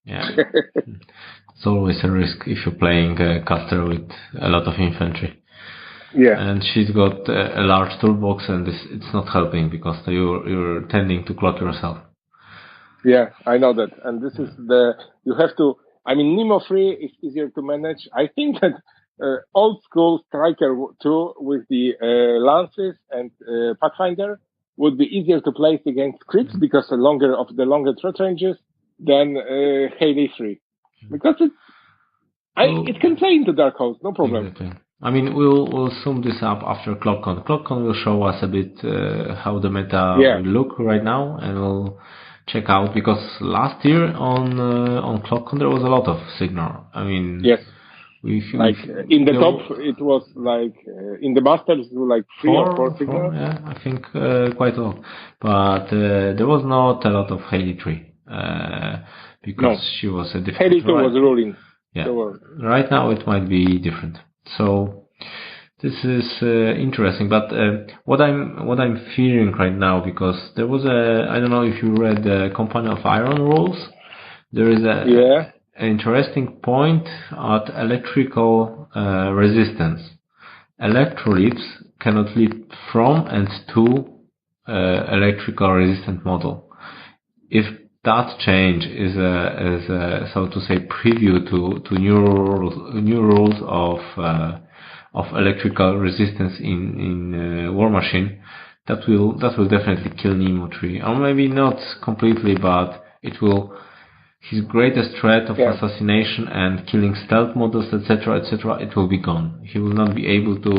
Yeah. It's always a risk if you're playing a caster with a lot of infantry. Yeah. And she's got a large toolbox, and it's not helping because you're tending to clock yourself. Yeah, I know that. And this is you have to, Nemo 3 is easier to manage. I think that old school Striker 2 with the Lances and Pathfinder would be easier to place against Cryx because the longer threat ranges than Haley 3. Because it can play into Dark Horse, no problem. Exactly. We'll sum this up after ClockCon. ClockCon will show us a bit how the meta will look right now, and we'll check out, because last year on ClockCon there was a lot of Signal. Yes. In the top, it was in the Masters, it was 3 or 4 Signal. Yeah, I think quite a lot. But there was not a lot of Haley 3. Because she was a different. Haley 2 was ruling. Yeah. Right now it might be different. So this is interesting. But what I'm fearing right now, because there was I don't know if you read the Company of Iron rules. There is an interesting point at electrical resistance. Electrolytes cannot lead from and to electrical resistant model. If that change is a so to say preview to new rules of electrical resistance in Warmachine, that will definitely kill Nemo 3, or maybe not completely, but it will. His greatest threat of assassination and killing stealth models, etc., it will be gone. He will not be able to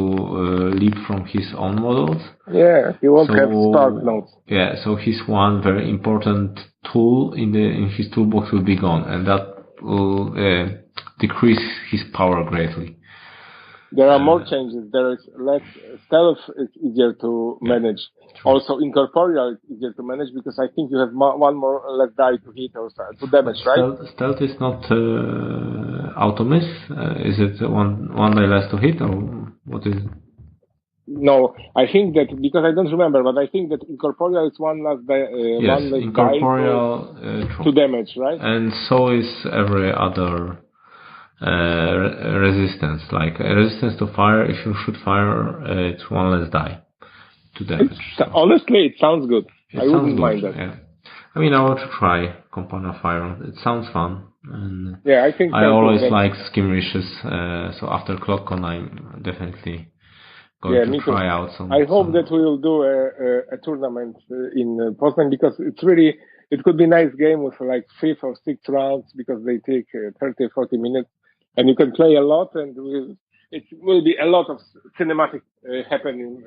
leap from his own models. Yeah, he won't have spark nodes. Yeah, so his one very important tool in his toolbox will be gone, and that will decrease his power greatly. There are more changes. There is less stealth. It's easier to manage. True. Also, incorporeal is easier to manage because I think you have one more less die to hit or to damage, right? Stealth is not auto miss. Is it one die less to hit, or what is it? No, I think that, because I don't remember, but I think that incorporeal is one less die. Yes, incorporeal to damage, right? And so is every other. Resistance, like resistance to fire. If you shoot fire, it's one less die to damage. Honestly, it sounds good. I wouldn't mind that. Yeah. I want to try Company of Iron. It sounds fun. And yeah, I think I always like skirmishes. So after ClockCon, I'm definitely going to try out some. I hope that we will do a tournament in Poznan, because it could be a nice game with 5th or 6th rounds, because they take 30 or 40 minutes. And you can play a lot, and it will be a lot of cinematic happenings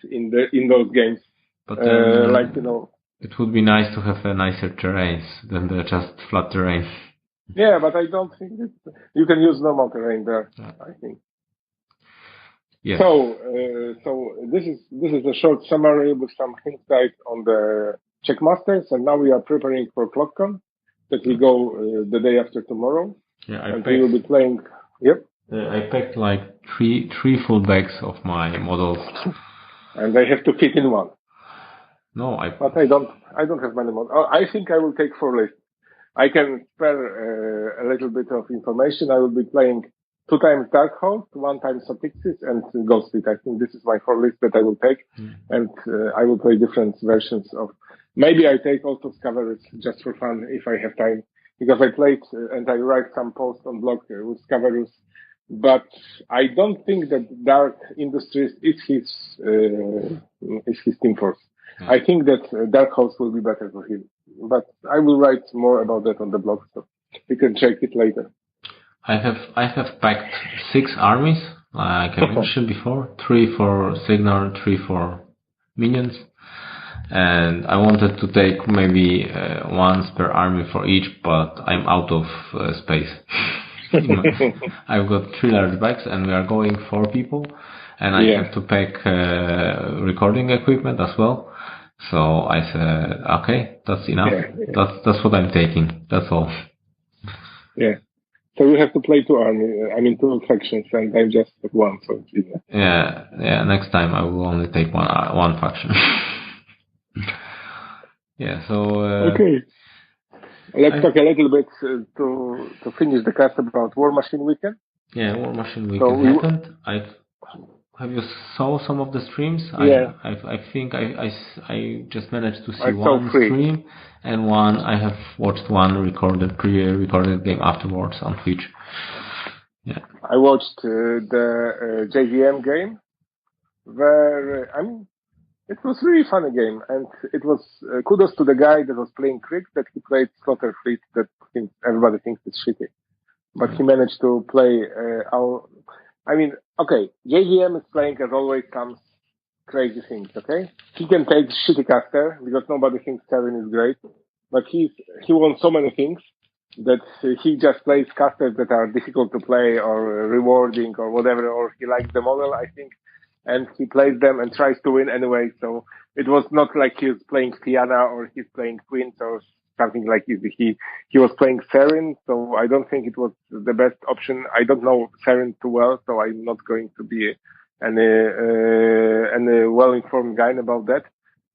in those games. But it would be nice to have a nicer terrain than just flat terrain. Yeah, but I don't think that you can use normal terrain there. Yeah. I think. Yes. So this is a short summary with some insight on the Czech Masters, and now we are preparing for ClockCon, that we go the day after tomorrow. Yeah, we will be playing. Yep. I packed three full bags of my models, and they have to fit in one. No, But I don't have many models. I think I will take 4 lists. I can spare a little bit of information. I will be playing 2 times Dark Horse, 1 time Sopixis, and Ghost Fleet. I think this is my 4 list that I will take, and I will play different versions of. Maybe I take also Scaverus just for fun if I have time. Because I played and I write some posts on blog with Scaverus, but I don't think that Dark Industries is his team force. I think that Dark Horse will be better for him, but I will write more about that on the blog, so you can check it later. I have packed 6 armies like I mentioned before, 3 for signal, 3 for minions. And I wanted to take maybe once per army for each, but I'm out of space. I've got 3 large bags and we are going 4 people, and I have to pack recording equipment as well. So I said, okay, that's enough. That's what I'm taking. That's all. Yeah. So we have to play 2 factions, and I'm just at 1, so it's easier. Yeah. Next time I will only take one faction. Yeah. So. Okay. Let's talk a little bit to finish the cast about Warmachine Weekend. Yeah, Warmachine Weekend happened. Have you saw some of the streams? Yeah. I think I just managed to see one stream, and I have watched one pre-recorded game afterwards on Twitch. Yeah. I watched the JVM game, where it was really funny game, and it was kudos to the guy that was playing Cryx, that he played Slaughter Fleet, that everybody thinks it's shitty, but he managed to play okay, JVM is playing as always comes crazy things, okay? He can take shitty caster because nobody thinks Terran is great, but he wants so many things that he just plays casters that are difficult to play or rewarding or whatever, or he likes the model, I think, and he plays them and tries to win anyway. So it was not like he was playing Fianna or he's playing Queens or something like easy. He was playing Seren, so I don't think it was the best option. I don't know Seren too well, so I'm not going to be any well-informed guy about that.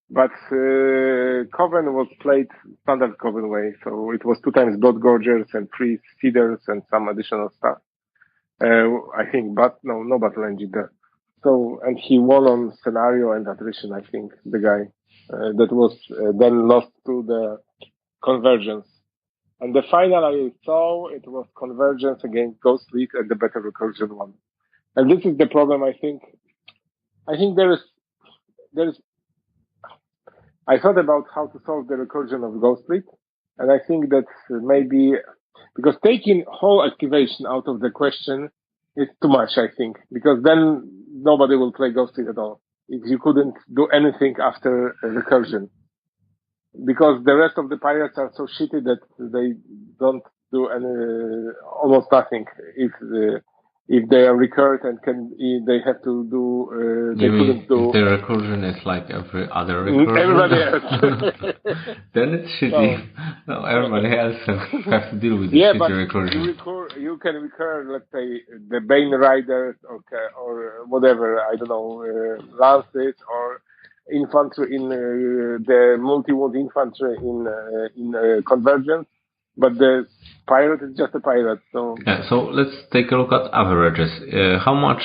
But Coven was played standard Coven way, so it was 2 times Blood Gorgers and 3 Cedars and some additional stuff. I think, but no battle engine there. So, and he won on scenario and attrition, I think, the guy that was then lost to the Convergence. And the final I saw, it was Convergence against Ghost Fleet and the better recursion one. And this is the problem, I think. I think there is, I thought about how to solve the recursion of Ghost Fleet, and I think that maybe, because taking whole activation out of the question is too much, I think, because then nobody will play Ghost Fleet at all. If you couldn't do anything after recursion. Because the rest of the pirates are so shitty that they don't do almost nothing if they are recurred and they have to do, they couldn't do. If the recursion is like every other recursion. Everybody else. Then it's shitty. No, everybody else has to deal with the shitty recursion. You can recur, let's say, the Bane Riders or whatever, I don't know, Lances or infantry in the multi-wound infantry in Convergence, but the pirate is just a pirate. So let's take a look at averages. How much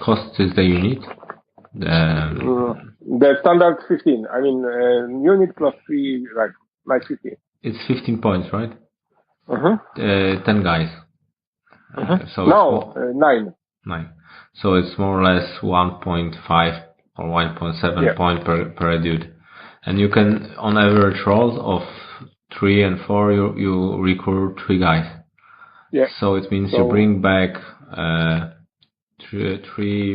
cost is the unit? The standard 15. I mean, unit plus 3, like 15. It's 15 points, right? 10 guys. So 9. 9. So it's more or less 1.5 or 1.7 point per dude. And you can, on average rolls of 3 and 4, you recruit 3 guys. Yeah. So it means you bring back 5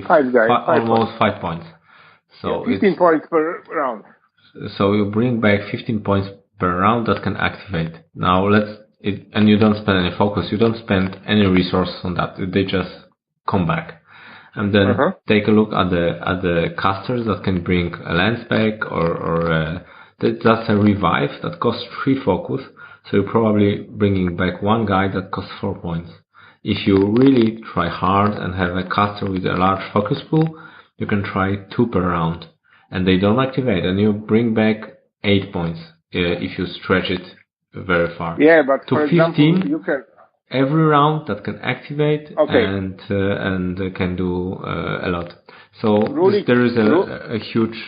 guys, almost 5 points. So 15 points per round. So you bring back 15 points per round that can activate. Now and you don't spend any focus, you don't spend any resources on that. They just come back. And then take a look at the casters that can bring a lance back or that's a revive that costs 3 focus. So you're probably bringing back 1 guy that costs 4 points. If you really try hard and have a caster with a large focus pool, you can try 2 per round, and they don't activate, and you bring back 8 points if you stretch it very far. Yeah, but to for 15, example, you can. Every round that can activate and can do a lot. So there is a huge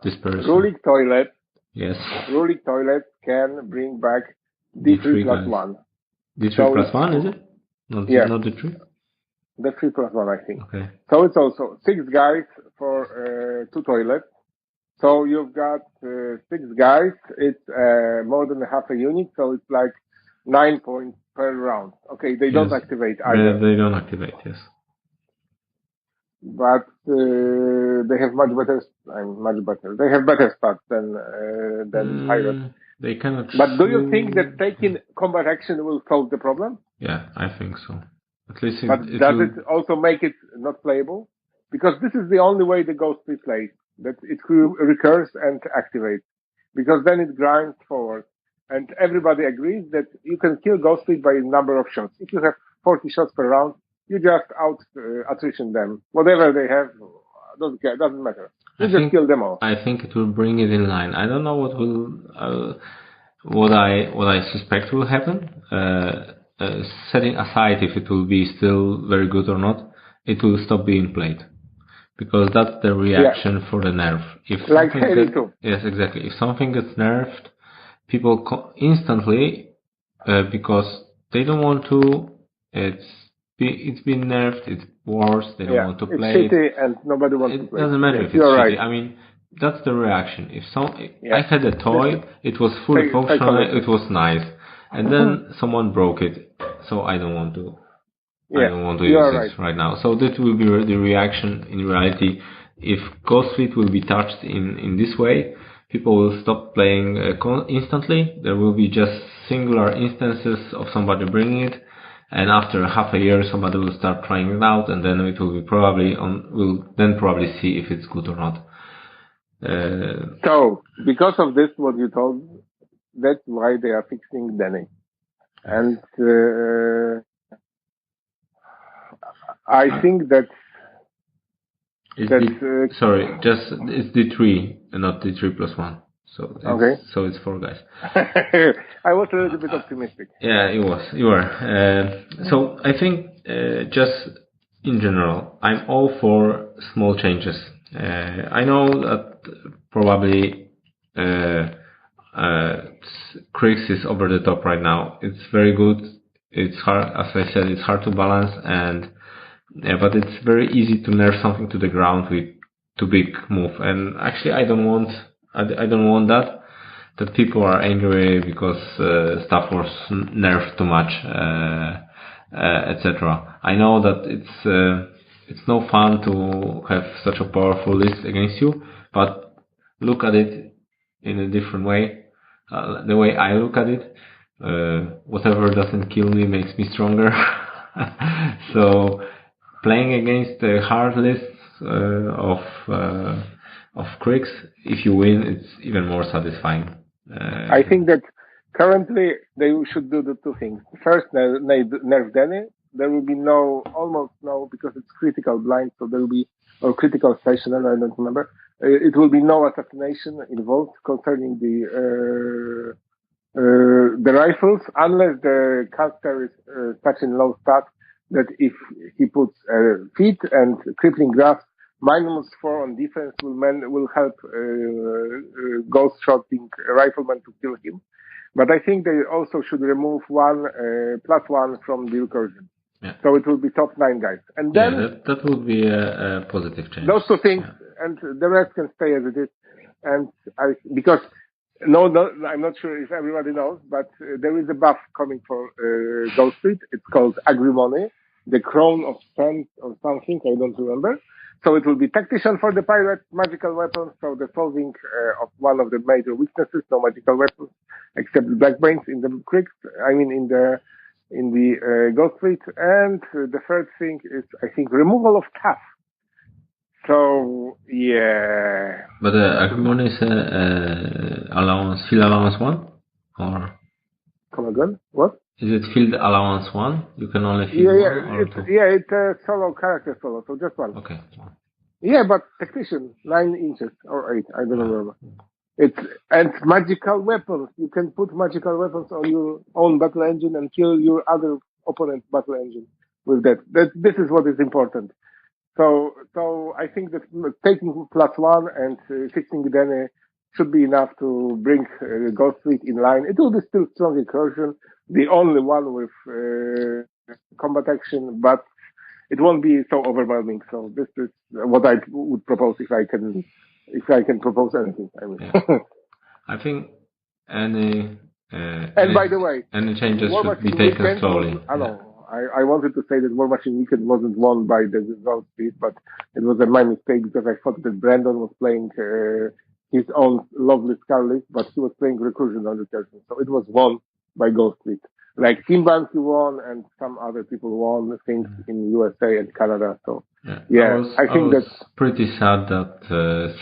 dispersion. Ruling Toilet. Yes. Ruling Toilet can bring back D3 plus 1. D3 plus 1, is it? Not D3? The 3 plus 1, I think. Okay. So it's also 6 guys for 2 toilets. So you've got 6 guys. It's more than half a unit, so it's like 9 points per round. Okay, they don't activate either. They don't activate, yes. But they have much better. They have better stats than pirates. They cannot. But do you think that taking combat action will solve the problem? Yeah, I think so. At least But does it also make it not playable? Because this is the only way the Ghost Fleet plays, that it recurs and activates. Because then it grinds forward. And everybody agrees that you can kill Ghost Fleet by a number of shots. If you have 40 shots per round, you just attrition them. Whatever they have, doesn't matter. You just kill them all. I think it will bring it in line. I don't know what will, what I suspect will happen. Setting aside if it will be still very good or not, it will stop being played. Because that's the reaction for the nerf. If like Halo 2. Yes, exactly. If something gets nerfed, people instantly, because they don't want to, it's been nerfed, it's worse, they don't want to play it's shitty and nobody wants to play. It doesn't matter if it's shitty. Right. I mean, that's the reaction. If I had a toy, it was fully functional, it was nice. And then someone broke it, so I don't want to. I don't want to use this right now. So that will be the reaction in reality. If Ghost Fleet will be touched in this way, people will stop playing instantly. There will be just singular instances of somebody bringing it, and after half a year, somebody will start trying it out, and then it will be we'll then probably see if it's good or not. So, because of this, what you told, that's why they are fixing Danny. And I think that it's D3 and not D3 plus 1. So it's 4 guys. I was a little bit optimistic. Yeah, you were. So I think just in general, I'm all for small changes. I know that probably Cryx is over the top right now. It's very good. It's hard, as I said, it's hard to balance, but it's very easy to nerf something to the ground with too big move. And actually, I don't want that people are angry because stuff was nerfed too much, etc. I know that it's no fun to have such a powerful list against you, but look at it in a different way. The way I look at it, whatever doesn't kill me makes me stronger. So playing against the hard lists of Cryx, if you win, it's even more satisfying. I think that currently they should do the two things. First, nerf Danny. There will be almost no, because it's critical blind, so there will be, or critical stationary, I don't remember. It will be no assassination involved concerning the rifles, unless the caster is such in low stat that if he puts feet and crippling grasp, -4 on defense will help ghost shotting rifleman to kill him. But I think they also should remove +1 from the recursion. Yeah. So it will be top 9 guys. And then that would be a positive change. Those two things, and the rest can stay as it is. And because I'm not sure if everybody knows, but there is a buff coming for Ghost Fleet. It's called Agrimony, the Crown of Strength or something, I don't remember. So it will be tactician for the pirate, magical weapons, so the solving of one of the major weaknesses, no magical weapons, except black brains in the Cryx, in the Ghost Fleet. And the third thing is, I think, removal of tough. So, yeah. But Agrimony is field allowance 1? Or? Come again? What? Is it field allowance 1? You can only field one or 2? Yeah, it's a solo character solo, so just one. Okay. Yeah, but tactician, 9 inches or 8, I don't remember. And magical weapons. You can put magical weapons on your own battle engine and kill your other opponent's battle engine with that. This is what is important. So I think that taking +1 and fixing Danny should be enough to bring Ghost Fleet in line. It will be still strong incursion, the only one with combat action, but it won't be so overwhelming. So this is what I would propose if I can propose anything. I mean. Yeah. I think any And by the way, any changes should be Warmachine taken Weekend slowly. I wanted to say that Warmachine Weekend wasn't won by the result speed, but it was my mistake because I thought that Brandon was playing his own lovely Scarlet, but he was playing recursion on the person. So it was won by Goal Street. Like Tim Banky won and some other people won things in USA and Canada. So I think that's pretty sad that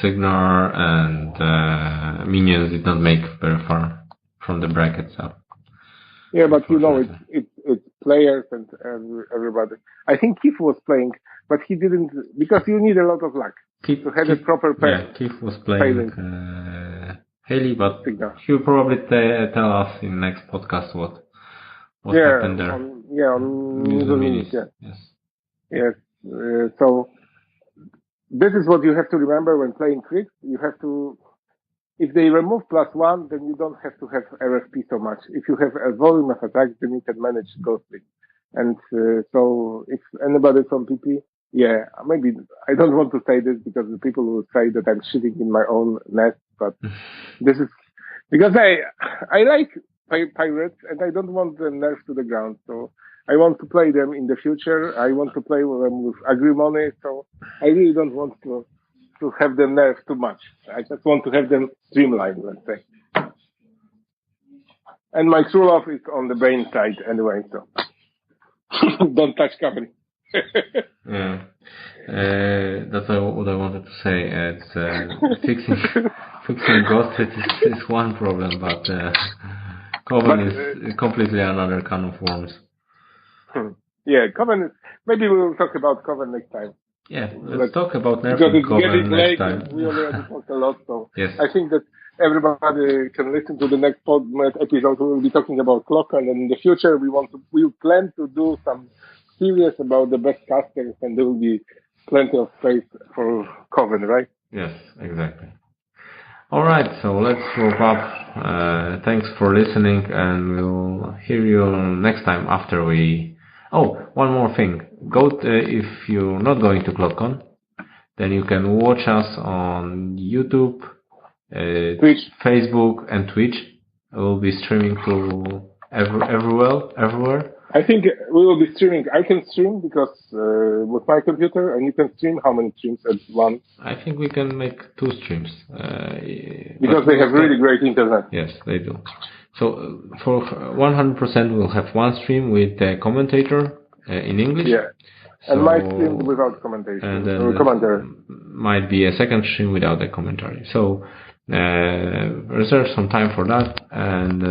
Signar and Minions did not make very far from the brackets up. Yeah, but you know, it's players and everybody. I think Keith was playing, but he didn't, because you need a lot of luck to have a proper pair. Yeah, Keith was playing Haley, but he'll probably tell us in next podcast what happened there. On Minis. Yes. So this is what you have to remember when playing Cryx. You have to, if they remove +1, then you don't have to have RFP so much. If you have a volume of attacks, then you can manage ghostly. And so if anybody from PP, maybe I don't want to say this because the people will say that I'm shitting in my own nest, but this is because I like Pirates and I don't want them nerfed to the ground. So I want to play them in the future. I want to play them with agri-money. So I really don't want to have them nerfed too much. I just want to have them streamlined, let's say. And my true love is on the Bane side anyway, so don't touch company. Yeah. That's what I wanted to say. It's fixing Ghosted is one problem, but Coven is completely another can of worms. Yeah, Coven is, maybe we will talk about Coven next time. Yeah, let's talk about nerfing Coven next time. We already talked a lot, so yes. I think that everybody can listen to the next episode. We will be talking about Clocken, and in the future we plan to do some series about the best casters, and there will be plenty of space for Coven, right? Yes, exactly. All right, so let's wrap up. Thanks for listening, and we'll hear you next time after we... Oh, one more thing. If you're not going to ClockCon, then you can watch us on YouTube, Twitch, Facebook, and Twitch. We'll be streaming to everywhere. I think we will be streaming. I can stream because with my computer, and you can stream how many streams at once? I think we can make 2 streams. Because they have really great internet. Yes, they do. So for 100% we'll have 1 stream with the commentator in English. Yeah. And my stream without commentation. And then might be a second stream without the commentary. So reserve some time for that, and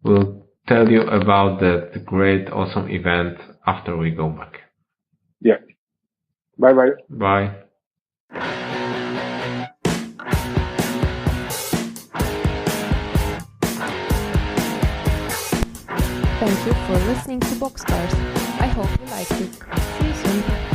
we'll tell you about that great, awesome event after we go back. Yeah. Bye-bye. Bye. Thank you for listening to Boxcars. I hope you liked it. See you soon.